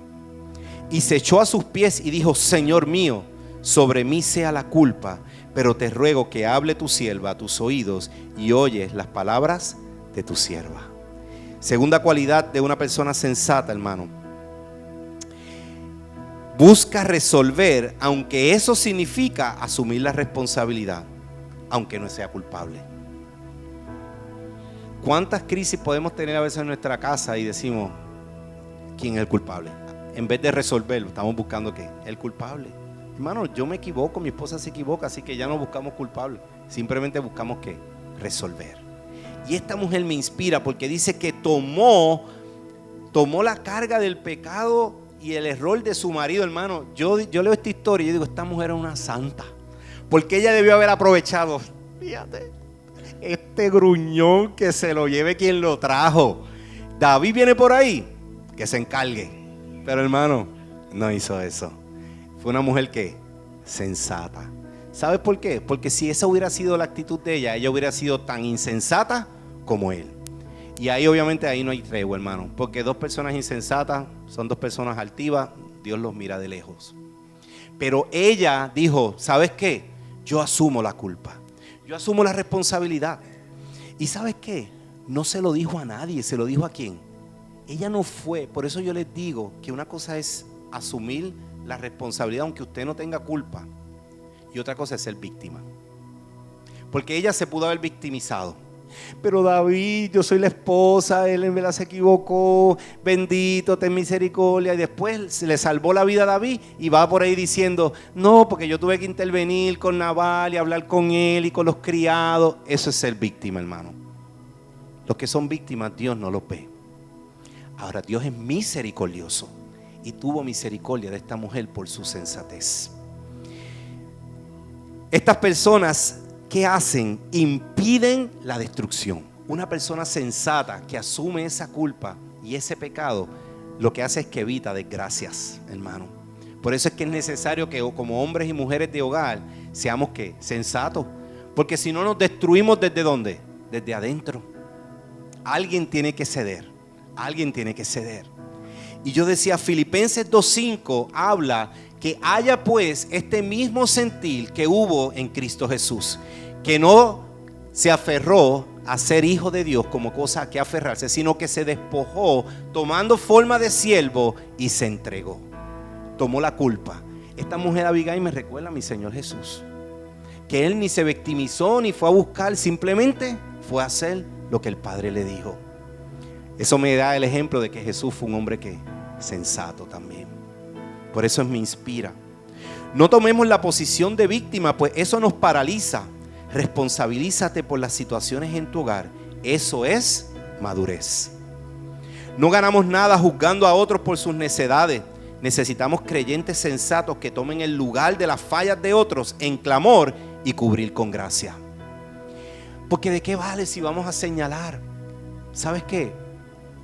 Y se echó a sus pies y dijo, Señor mío, sobre mí sea la culpa, pero te ruego que hable tu sierva a tus oídos y oyes las palabras de tu sierva. Segunda cualidad de una persona sensata, hermano. Busca resolver, aunque eso significa asumir la responsabilidad, aunque no sea culpable. ¿Cuántas crisis podemos tener a veces en nuestra casa y decimos, ¿quién es el culpable? En vez de resolverlo, estamos buscando ¿qué? El culpable. Hermano, yo me equivoco, mi esposa se equivoca, así que ya no buscamos culpables. Simplemente buscamos ¿qué? Resolver. Y esta mujer me inspira porque dice que tomó la carga del pecado y el error de su marido, hermano. Yo leo esta historia y digo, esta mujer es una santa. Porque ella debió haber aprovechado. Fíjate, este gruñón que se lo lleve quien lo trajo. David viene por ahí, que se encargue. Pero hermano, no hizo eso. Fue una mujer que sensata. ¿Sabes por qué? Porque si esa hubiera sido la actitud de ella, ella hubiera sido tan insensata como él. Y ahí obviamente ahí no hay tregua, hermano, porque dos personas insensatas son dos personas altivas, Dios los mira de lejos. Pero ella dijo, ¿sabes qué? Yo asumo la culpa, yo asumo la responsabilidad. ¿Y sabes qué? No se lo dijo a nadie, se lo dijo a quién. Ella no fue, por eso yo les digo que una cosa es asumir la responsabilidad aunque usted no tenga culpa, y otra cosa es ser víctima. Porque ella se pudo haber victimizado. Pero David, yo soy la esposa, él en verdad se equivocó, bendito, ten misericordia. Y después se le salvó la vida a David y va por ahí diciendo, no, porque yo tuve que intervenir con Nabal y hablar con él y con los criados. Eso es ser víctima, hermano. Los que son víctimas, Dios no los ve. Ahora, Dios es misericordioso y tuvo misericordia de esta mujer por su sensatez. Estas personas, ¿qué hacen? Impiden la destrucción. Una persona sensata que asume esa culpa y ese pecado, lo que hace es que evita desgracias, hermano. Por eso es que es necesario que como hombres y mujeres de hogar seamos ¿qué? Sensatos. Porque si no nos destruimos, ¿desde dónde? Desde adentro. Alguien tiene que ceder. Alguien tiene que ceder. Y yo decía, Filipenses 2:5 habla que haya pues este mismo sentir que hubo en Cristo Jesús, que no se aferró a ser hijo de Dios como cosa que aferrarse, sino que se despojó tomando forma de siervo y se entregó. Tomó la culpa. Esta mujer Abigail me recuerda a mi Señor Jesús, que él ni se victimizó ni fue a buscar, simplemente fue a hacer lo que el Padre le dijo. Eso me da el ejemplo de que Jesús fue un hombre que sensato también. Por eso me inspira. No tomemos la posición de víctima, pues eso nos paraliza. Responsabilízate por las situaciones en tu hogar. Eso es madurez. No ganamos nada juzgando a otros por sus necedades. Necesitamos creyentes sensatos que tomen el lugar de las fallas de otros en clamor y cubrir con gracia. Porque ¿de qué vale si vamos a señalar? ¿Sabes qué?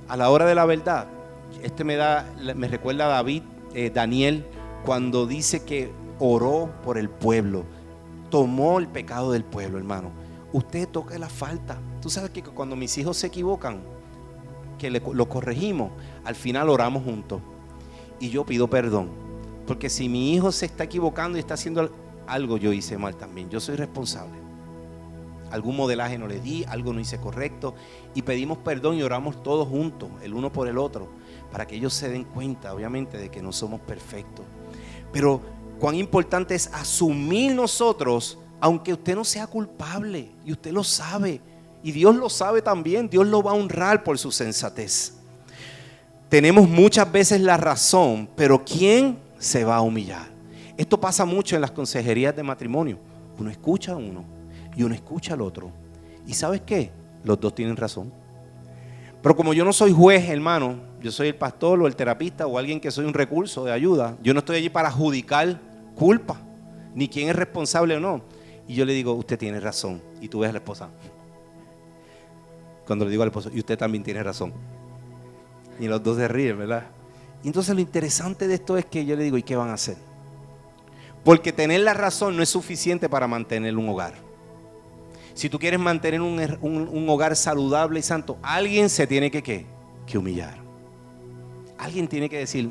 A la hora de la verdad, me recuerda a David, Daniel, cuando dice que oró por el pueblo, tomó el pecado del pueblo, hermano. Usted toca la falta. Tú sabes que cuando mis hijos se equivocan, que lo corregimos, al final oramos juntos. Y yo pido perdón, porque si mi hijo se está equivocando y está haciendo algo, yo hice mal también. Yo soy responsable. Algún modelaje no le di, algo no hice correcto, y pedimos perdón y oramos todos juntos, el uno por el otro, para que ellos se den cuenta, obviamente, de que no somos perfectos. Pero cuán importante es asumir nosotros, aunque usted no sea culpable, y usted lo sabe, y Dios lo sabe también. Dios lo va a honrar por su sensatez. Tenemos muchas veces la razón, pero ¿quién se va a humillar? Esto pasa mucho en las consejerías de matrimonio. Uno escucha a uno y uno escucha al otro. ¿Y sabes qué? Los dos tienen razón. Pero como yo no soy juez, hermano, yo soy el pastor o el terapista o alguien que soy un recurso de ayuda. Yo no estoy allí para adjudicar culpa, ni quién es responsable o no. Y yo le digo, usted tiene razón. Y tú ves a la esposa. Cuando le digo al esposo, y usted también tiene razón. Y los dos se ríen, ¿verdad? Y entonces lo interesante de esto es que yo le digo, ¿y qué van a hacer? Porque tener la razón no es suficiente para mantener un hogar. Si tú quieres mantener un hogar saludable y santo, alguien se tiene que humillar. Alguien tiene que decir,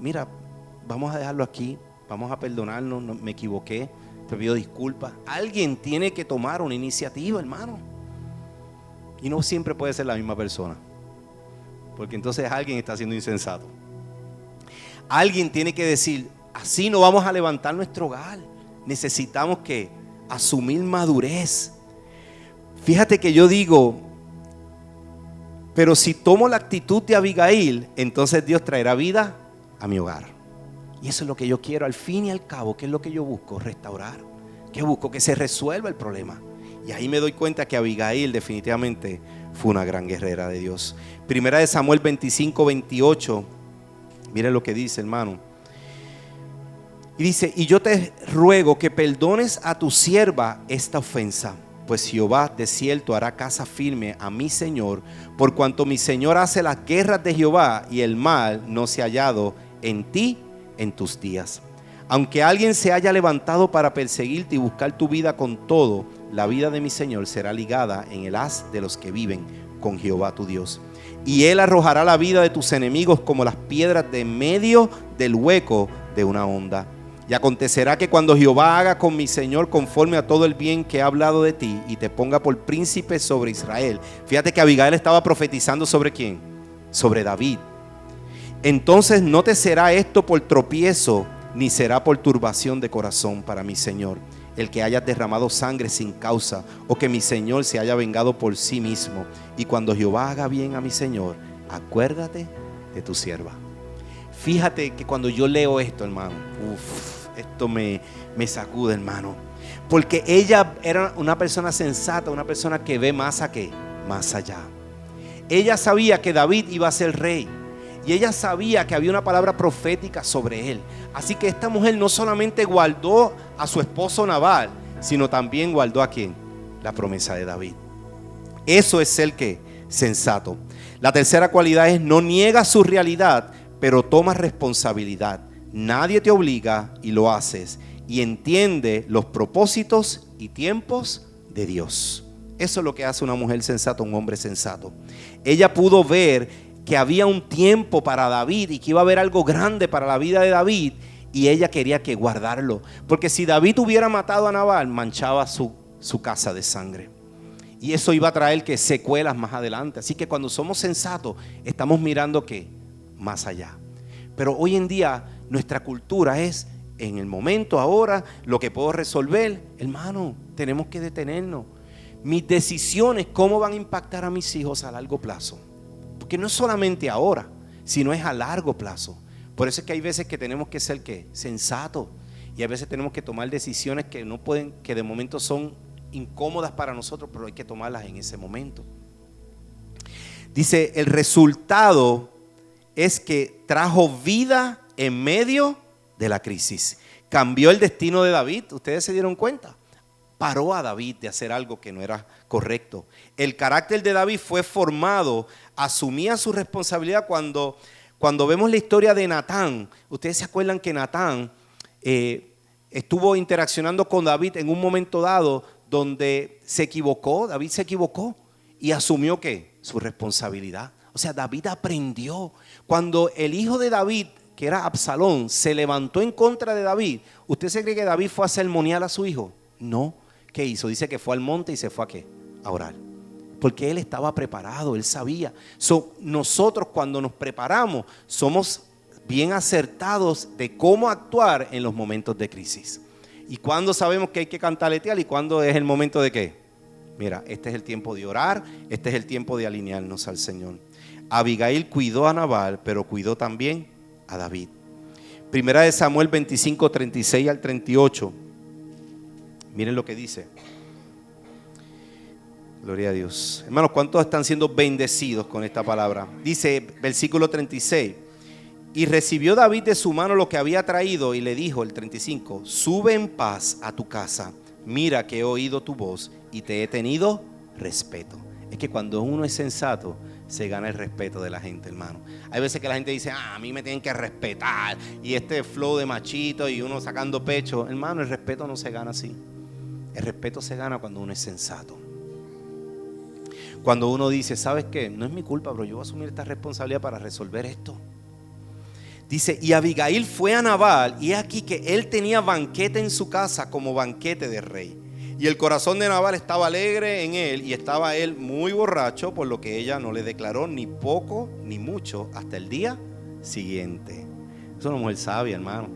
mira, vamos a dejarlo aquí, vamos a perdonarnos, no, me equivoqué, te pido disculpas. Alguien tiene que tomar una iniciativa, hermano. Y no siempre puede ser la misma persona, porque entonces alguien está siendo insensato. Alguien tiene que decir, así no vamos a levantar nuestro hogar. Necesitamos que asumir madurez. Fíjate que yo digo, pero si tomo la actitud de Abigail, entonces Dios traerá vida a mi hogar. Y eso es lo que yo quiero, al fin y al cabo. ¿Qué es lo que yo busco? Restaurar. ¿Qué busco? Que se resuelva el problema. Y ahí me doy cuenta que Abigail definitivamente fue una gran guerrera de Dios. Primera de Samuel 25-28. Miren lo que dice, hermano. Y dice, y yo te ruego que perdones a tu sierva esta ofensa, pues Jehová de cierto hará casa firme a mi Señor, por cuanto mi Señor hace las guerras de Jehová y el mal no se ha hallado en ti en tus días. Aunque alguien se haya levantado para perseguirte y buscar tu vida con todo, la vida de mi Señor será ligada en el haz de los que viven con Jehová tu Dios. Y Él arrojará la vida de tus enemigos como las piedras de medio del hueco de una honda. Y acontecerá que cuando Jehová haga con mi Señor conforme a todo el bien que ha hablado de ti y te ponga por príncipe sobre Israel. Fíjate que Abigail estaba profetizando ¿sobre quién? Sobre David. Entonces no te será esto por tropiezo, ni será por turbación de corazón para mi Señor, el que hayas derramado sangre sin causa, o que mi Señor se haya vengado por sí mismo. Y cuando Jehová haga bien a mi Señor, acuérdate de tu sierva. Fíjate que cuando yo leo esto, hermano, esto me sacude, hermano, porque ella era una persona sensata, una persona que ve más allá. Ella sabía que David iba a ser rey, y ella sabía que había una palabra profética sobre él. Así que esta mujer no solamente guardó a su esposo Nabal, sino también guardó ¿a quién? La promesa de David. Eso es ser ¿qué? Sensato. La tercera cualidad es: no niega su realidad, pero toma responsabilidad. Nadie te obliga y lo haces, y entiende los propósitos y tiempos de Dios. Eso es lo que hace una mujer sensata, un hombre sensato. Ella pudo ver que había un tiempo para David y que iba a haber algo grande para la vida de David, y ella quería que guardarlo, porque si David hubiera matado a Nabal, manchaba su casa de sangre, y eso iba a traer que secuelas más adelante. Así que cuando somos sensatos, estamos mirando que más allá. Pero hoy en día nuestra cultura es: en el momento, ahora, lo que puedo resolver. Hermano, tenemos que detenernos. Mis decisiones, ¿cómo van a impactar a mis hijos a largo plazo? Porque no es solamente ahora, sino es a largo plazo. Por eso es que hay veces que tenemos que ser ¿qué? Sensatos. Y a veces tenemos que tomar decisiones que no pueden, que de momento son incómodas para nosotros, pero hay que tomarlas en ese momento. Dice, el resultado es que trajo vida en medio de la crisis. Cambió el destino de David. ¿Ustedes se dieron cuenta? Paró a David de hacer algo que no era correcto. El carácter de David fue formado, asumía su responsabilidad. Cuando vemos la historia de Natán, ustedes se acuerdan que Natán estuvo interaccionando con David en un momento dado donde se equivocó. David se equivocó y asumió ¿qué? Su responsabilidad. O sea, David aprendió. Cuando el hijo de David, que era Absalón, se levantó en contra de David, ¿usted se cree que David fue a sermonear a su hijo? No. ¿Qué hizo? Dice que fue al monte y se fue ¿a qué? A orar. Porque él estaba preparado, él sabía. Nosotros cuando nos preparamos somos bien acertados de cómo actuar en los momentos de crisis. Y cuando sabemos que hay que cantaletear y cuando es el momento de qué. Mira, este es el tiempo de orar, este es el tiempo de alinearnos al Señor. Abigail cuidó a Nabal, pero cuidó también a David. Primera de Samuel 25, 36 al 38. Miren lo que dice. Gloria a Dios. Hermanos, ¿cuántos están siendo bendecidos con esta palabra? Dice, versículo 36. Y recibió David de su mano lo que había traído y le dijo, el 35, sube en paz a tu casa. Mira que he oído tu voz y te he tenido respeto. Es que cuando uno es sensato, se gana el respeto de la gente, hermano. Hay veces que la gente dice, a mí me tienen que respetar. Y este flow de machito y uno sacando pecho. Hermano, el respeto no se gana así. El respeto se gana cuando uno es sensato. Cuando uno dice, ¿sabes qué? No es mi culpa, pero yo voy a asumir esta responsabilidad para resolver esto. Dice, y Abigail fue a Nabal, y aquí que él tenía banquete en su casa como banquete de rey. Y el corazón de Nabal estaba alegre en él, y estaba él muy borracho, por lo que ella no le declaró ni poco ni mucho hasta el día siguiente. Es una mujer sabia, hermano.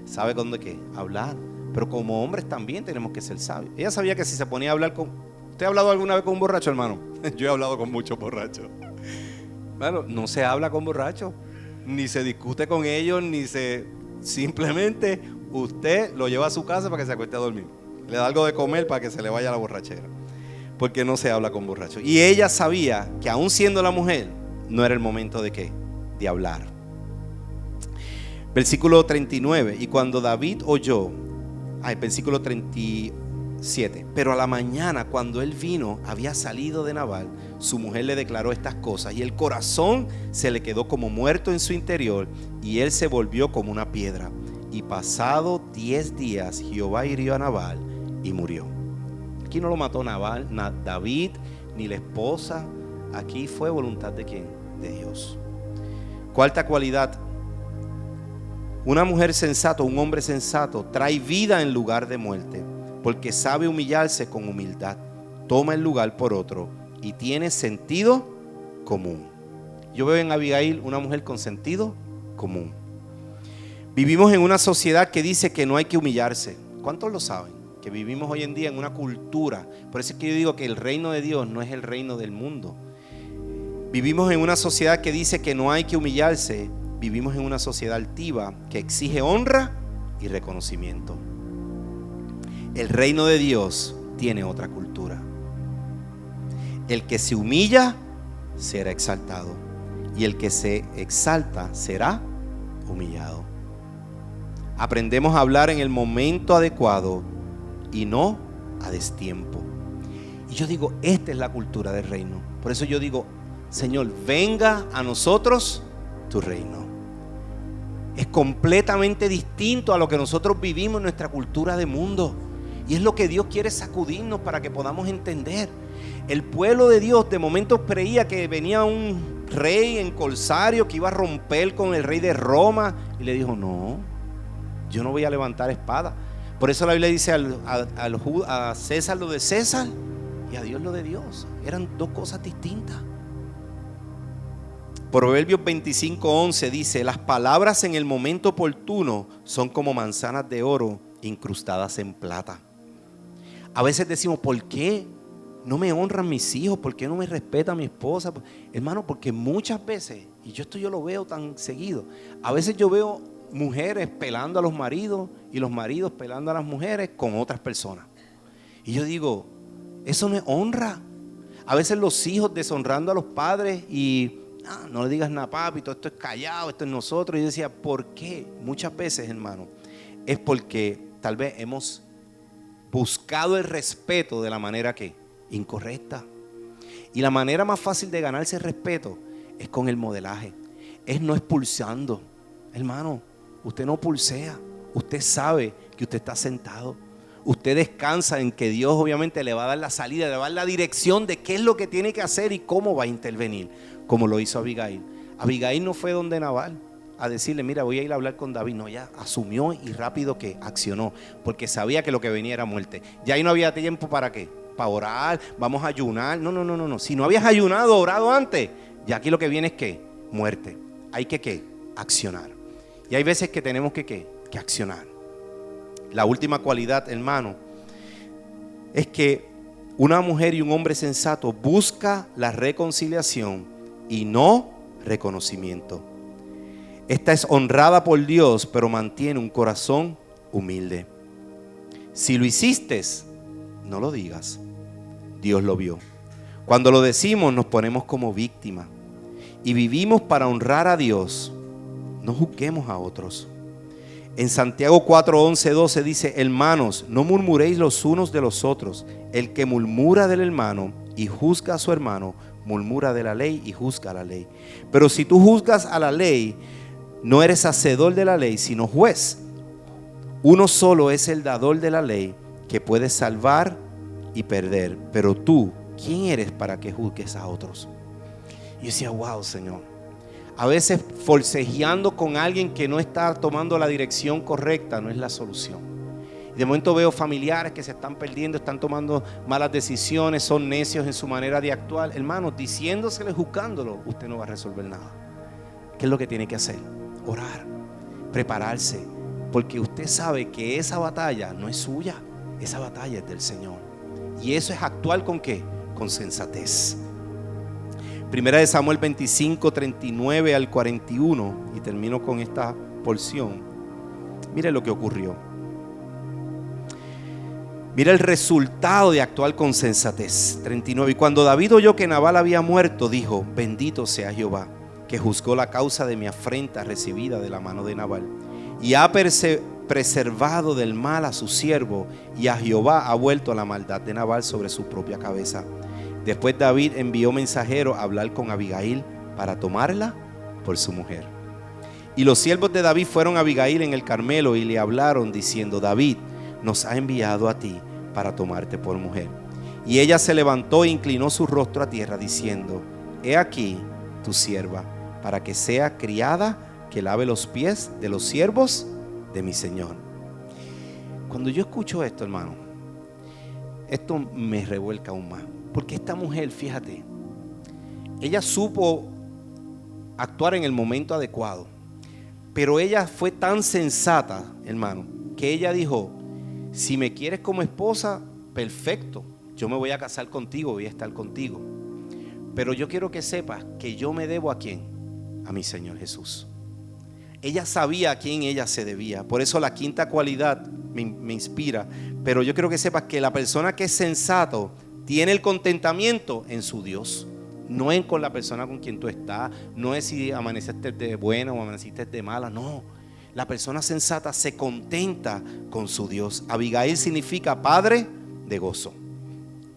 Sabe con de qué hablar. Pero como hombres también tenemos que ser sabios. Ella sabía que si se ponía a hablar con... ¿Usted ha hablado alguna vez con un borracho, hermano? Yo he hablado con muchos borrachos. Bueno, no se habla con borrachos, ni se discute con ellos, simplemente usted lo lleva a su casa para que se acueste a dormir. Le da algo de comer para que se le vaya la borrachera. Porque no se habla con borrachos. Y ella sabía que aún siendo la mujer, no era el momento de ¿qué? De hablar. Versículo 39. Y cuando David oyó, versículo 37. Pero a la mañana, cuando él vino, había salido de Nabal, su mujer le declaró estas cosas, y el corazón se le quedó como muerto en su interior, y él se volvió como una piedra. y pasado 10 días Jehová hirió a Nabal y murió. Aquí no lo mató David ni la esposa. Aquí fue voluntad ¿de quién? De Dios. Cuarta cualidad: una mujer sensata, un hombre sensato trae vida en lugar de muerte, porque sabe humillarse con humildad, toma el lugar por otro y tiene sentido común. Yo veo en Abigail una mujer con sentido común. Vivimos en una sociedad que dice que no hay que humillarse. ¿Cuántos lo saben? Que vivimos hoy en día en una cultura. Por eso es que yo digo que el reino de Dios no es el reino del mundo. Vivimos en una sociedad que dice que no hay que humillarse. Vivimos en una sociedad altiva que exige honra y reconocimiento. El reino de Dios tiene otra cultura. El que se humilla será exaltado, y el que se exalta será humillado. Aprendemos a hablar en el momento adecuado y no a destiempo. Y yo digo, esta es la cultura del reino. Por eso yo digo, Señor, venga a nosotros tu reino. Es completamente distinto a lo que nosotros vivimos en nuestra cultura de mundo. Y es lo que Dios quiere sacudirnos para que podamos entender. El pueblo de Dios de momento creía que venía un rey en corsario que iba a romper con el rey de Roma. Y le dijo, no, yo no voy a levantar espada. Por eso la Biblia dice a César lo de César y a Dios lo de Dios. Eran dos cosas distintas. Proverbios 25:11 dice: las palabras en el momento oportuno son como manzanas de oro incrustadas en plata. A veces decimos, ¿por qué no me honran mis hijos? ¿Por qué no me respeta mi esposa? Hermano, porque muchas veces, y yo lo veo tan seguido, a veces yo veo mujeres pelando a los maridos y los maridos pelando a las mujeres con otras personas. Y yo digo, eso no es honra. A veces los hijos deshonrando a los padres y no le digas nada, papi, todo esto es callado, esto es nosotros. Y yo decía, ¿por qué? Muchas veces, hermano, es porque tal vez hemos buscado el respeto de la manera que incorrecta. Y la manera más fácil de ganarse el respeto es con el modelaje, es no expulsando. Hermano, usted no pulsea, usted sabe que usted está sentado, usted descansa en que Dios obviamente le va a dar la salida, le va a dar la dirección de qué es lo que tiene que hacer y cómo va a intervenir, como lo hizo Abigail. Abigail no fue donde Nabal a decirle, mira, voy a ir a hablar con David. No, ella asumió y rápido que accionó, porque sabía que lo que venía era muerte. Ya ahí no había tiempo para qué, para orar, vamos a ayunar. No. Si no habías ayunado, orado antes, ya aquí lo que viene es que muerte. Hay que ¿qué? Accionar. Y hay veces que tenemos que accionar. La última cualidad, hermano, es que una mujer y un hombre sensato busca la reconciliación y no reconocimiento. Esta es honrada por Dios, pero mantiene un corazón humilde. Si lo hiciste, no lo digas. Dios lo vio. Cuando lo decimos, nos ponemos como víctimas y vivimos para honrar a Dios. No juzguemos a otros. En Santiago 4:11-12 dice: hermanos, no murmuréis los unos de los otros. El que murmura del hermano y juzga a su hermano, murmura de la ley y juzga a la ley. Pero si tú juzgas a la ley, no eres hacedor de la ley, sino juez. Uno solo es el dador de la ley, que puede salvar y perder. Pero tú, ¿quién eres para que juzgues a otros? Y yo decía, wow, Señor. A veces forcejeando con alguien que no está tomando la dirección correcta no es la solución. De momento veo familiares que se están perdiendo, están tomando malas decisiones, son necios en su manera de actuar. Hermanos, diciéndosele, juzgándolo, usted no va a resolver nada. ¿Qué es lo que tiene que hacer? Orar, prepararse, porque usted sabe que esa batalla no es suya, esa batalla es del Señor. Y eso es actuar ¿con qué? Con sensatez. Primera de Samuel 25, 39 al 41, y termino con esta porción. Mire lo que ocurrió. Mira el resultado de actuar con sensatez. 39. Y cuando David oyó que Nabal había muerto, dijo: bendito sea Jehová, que juzgó la causa de mi afrenta recibida de la mano de Nabal, y ha preservado del mal a su siervo, y a Jehová ha vuelto la maldad de Nabal sobre su propia cabeza. Después David envió mensajeros a hablar con Abigail para tomarla por su mujer. Y los siervos de David fueron a Abigail en el Carmelo y le hablaron diciendo: David nos ha enviado a ti para tomarte por mujer. Y ella se levantó e inclinó su rostro a tierra diciendo: He aquí tu sierva, para que sea criada que lave los pies de los siervos de mi Señor. Cuando yo escucho esto, hermano, esto me revuelca aún más. Porque esta mujer, fíjate, ella supo actuar en el momento adecuado. Pero ella fue tan sensata, hermano, que ella dijo: si me quieres como esposa, perfecto, yo me voy a casar contigo, voy a estar contigo. Pero yo quiero que sepas que yo me debo ¿a quién? A mi Señor Jesús. Ella sabía a quién ella se debía. Por eso la quinta cualidad me inspira. Pero yo quiero que sepas que la persona que es sensato tiene el contentamiento en su Dios. No es con la persona con quien tú estás. No es si amaneciste de buena o amaneciste de mala. No. La persona sensata se contenta con su Dios. Abigail significa padre de gozo.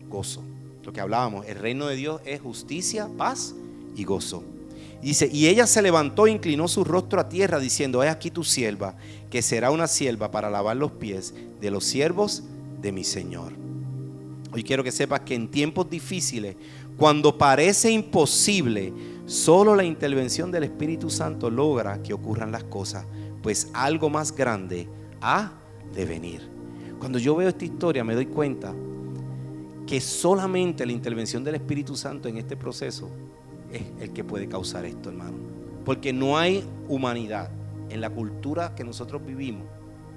Gozo. Lo que hablábamos. El reino de Dios es justicia, paz y gozo. Dice: y ella se levantó e inclinó su rostro a tierra diciendo: He aquí tu sierva, que será una sierva para lavar los pies de los siervos de mi Señor. Hoy quiero que sepas que en tiempos difíciles, cuando parece imposible, solo la intervención del Espíritu Santo logra que ocurran las cosas, pues algo más grande ha de venir. Cuando yo veo esta historia me doy cuenta que solamente la intervención del Espíritu Santo en este proceso es el que puede causar esto, hermano. Porque no hay humanidad en la cultura que nosotros vivimos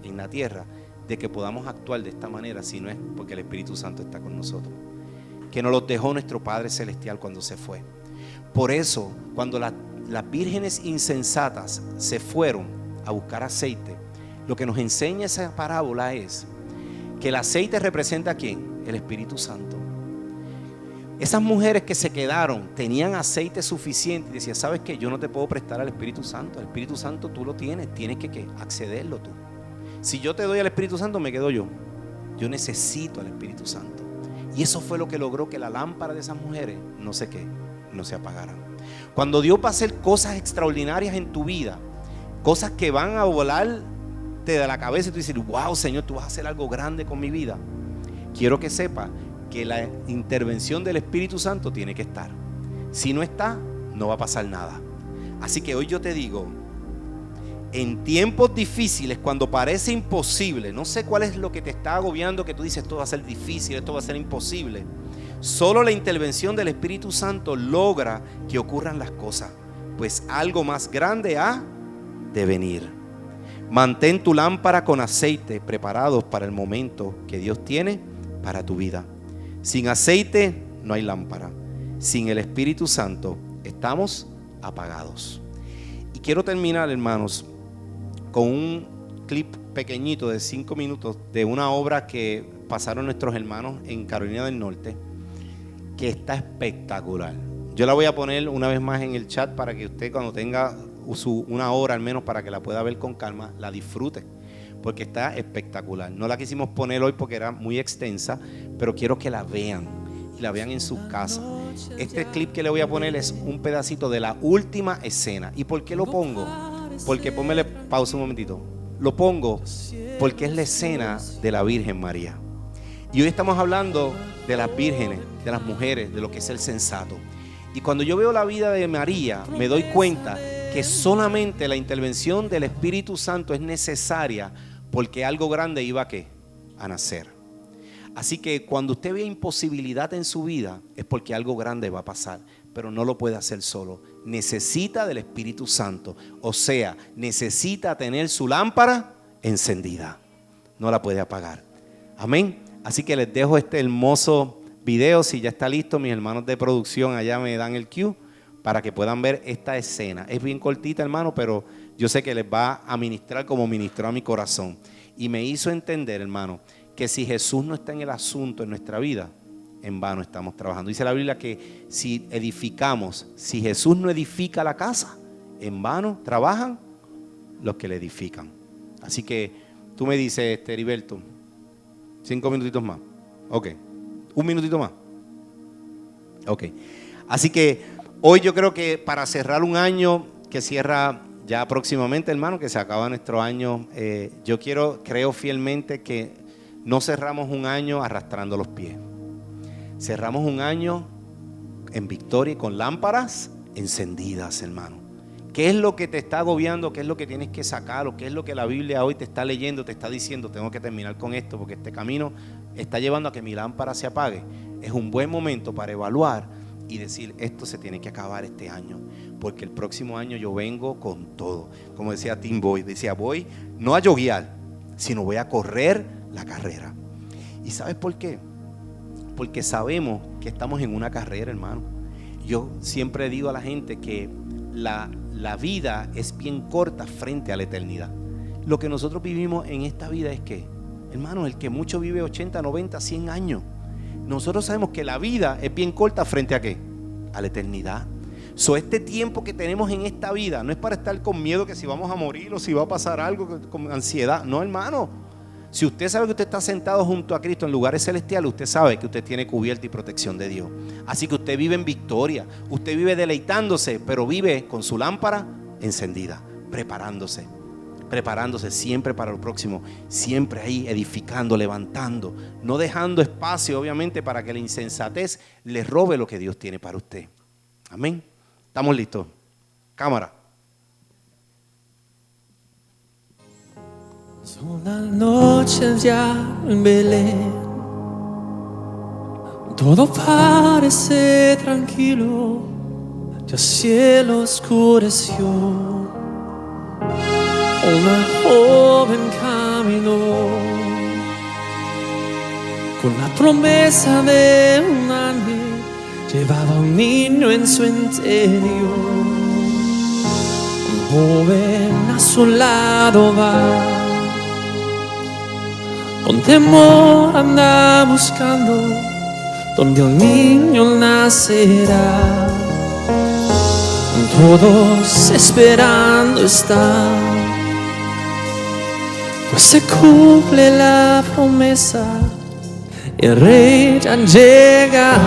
en la tierra de que podamos actuar de esta manera si no es porque el Espíritu Santo está con nosotros, que nos los dejó nuestro Padre Celestial cuando se fue. Por eso, cuando las vírgenes insensatas se fueron a buscar aceite, lo que nos enseña esa parábola es que el aceite representa ¿a quién? El Espíritu Santo. Esas mujeres que se quedaron tenían aceite suficiente y decían: ¿sabes qué? Yo no te puedo prestar al Espíritu Santo. El Espíritu Santo tú lo tienes que accederlo tú. Si yo te doy al Espíritu Santo, me quedo yo. Yo necesito al Espíritu Santo. Y eso fue lo que logró que la lámpara de esas mujeres no se apagaran. Cuando Dios va a hacer cosas extraordinarias en tu vida, cosas que van a volarte de la cabeza y tú dices: wow, Señor, tú vas a hacer algo grande con mi vida. Quiero que sepas que la intervención del Espíritu Santo tiene que estar. Si no está, no va a pasar nada. Así que hoy yo te digo, en tiempos difíciles, cuando parece imposible, no sé cuál es lo que te está agobiando, que tú dices: esto va a ser difícil, esto va a ser imposible. Solo la intervención del Espíritu Santo logra que ocurran las cosas, pues algo más grande ha de venir. Mantén tu lámpara con aceite preparados para el momento que Dios tiene para tu vida. Sin aceite no hay lámpara. Sin el Espíritu Santo estamos apagados. Y quiero terminar, hermanos, con un clip pequeñito de 5 minutos de una obra que pasaron nuestros hermanos en Carolina del Norte, que está espectacular. Yo la voy a poner una vez más en el chat para que usted, cuando tenga una hora al menos, para que la pueda ver con calma, la disfrute, porque está espectacular. No la quisimos poner hoy porque era muy extensa, pero quiero que la vean y la vean en su casa. Este clip que le voy a poner es un pedacito de la última escena. ¿Y por qué lo pongo? Porque, póngale pausa un momentito. Lo pongo porque es la escena de la Virgen María. Y hoy estamos hablando de las vírgenes, de las mujeres, de lo que es el sensato. Y cuando yo veo la vida de María, me doy cuenta que solamente la intervención del Espíritu Santo es necesaria porque algo grande iba a nacer. Así que cuando usted ve imposibilidad en su vida, es porque algo grande va a pasar, pero no lo puede hacer solo. Necesita del Espíritu Santo, o sea, necesita tener su lámpara encendida. No la puede apagar. Amén. Así que les dejo este hermoso video. Si ya está listo, mis hermanos de producción allá me dan el cue para que puedan ver esta escena. Es bien cortita, hermano, pero yo sé que les va a ministrar como ministró a mi corazón. Y me hizo entender, hermano, que si Jesús no está en el asunto en nuestra vida, en vano estamos trabajando. Dice la Biblia que si edificamos, si Jesús no edifica la casa, en vano trabajan los que le edifican. Así que tú me dices, Heriberto, 5 minutitos más. Ok. 1 minutito más. Ok. Así que hoy yo creo que para cerrar un año que cierra Ya próximamente, hermano, que se acaba nuestro año. Yo creo fielmente que no cerramos un año arrastrando los pies. Cerramos un año en victoria y con lámparas encendidas, hermano. ¿Qué es lo que te está agobiando? ¿Qué es lo que tienes que sacar? ¿O qué es lo que la Biblia hoy te está leyendo? Te está diciendo, tengo que terminar con esto porque este camino está llevando a que mi lámpara se apague. Es un buen momento para evaluar y decir, esto se tiene que acabar este año, porque el próximo año yo vengo con todo. Como decía Tim Boyd, decía, voy no a yoguear, sino voy a correr la carrera. ¿Y sabes por qué? Porque sabemos que estamos en una carrera, hermano. Yo siempre digo a la gente que la vida es bien corta frente a la eternidad. Lo que nosotros vivimos en esta vida es que, hermano, el que mucho vive 80, 90, 100 años. Nosotros sabemos que la vida es bien corta frente a ¿qué? A la eternidad. Este tiempo que tenemos en esta vida no es para estar con miedo que si vamos a morir o si va a pasar algo con ansiedad. No, hermano. Si usted sabe que usted está sentado junto a Cristo en lugares celestiales, usted sabe que usted tiene cubierta y protección de Dios. Así que usted vive en victoria, usted vive deleitándose, pero vive con su lámpara encendida, preparándose siempre para lo próximo, siempre ahí edificando, levantando, no dejando espacio obviamente para que la insensatez le robe lo que Dios tiene para usted. Amén. ¿Estamos listos? Cámara. Son las noches ya en Belén, todo parece tranquilo, ya el cielo oscureció. Una joven caminó con la promesa de un ángel, llevaba un niño en su interior. Un joven a su lado va, con temor anda buscando donde un niño nacerá. Todos esperando están, pues se cumple la promesa, el rey ya llega.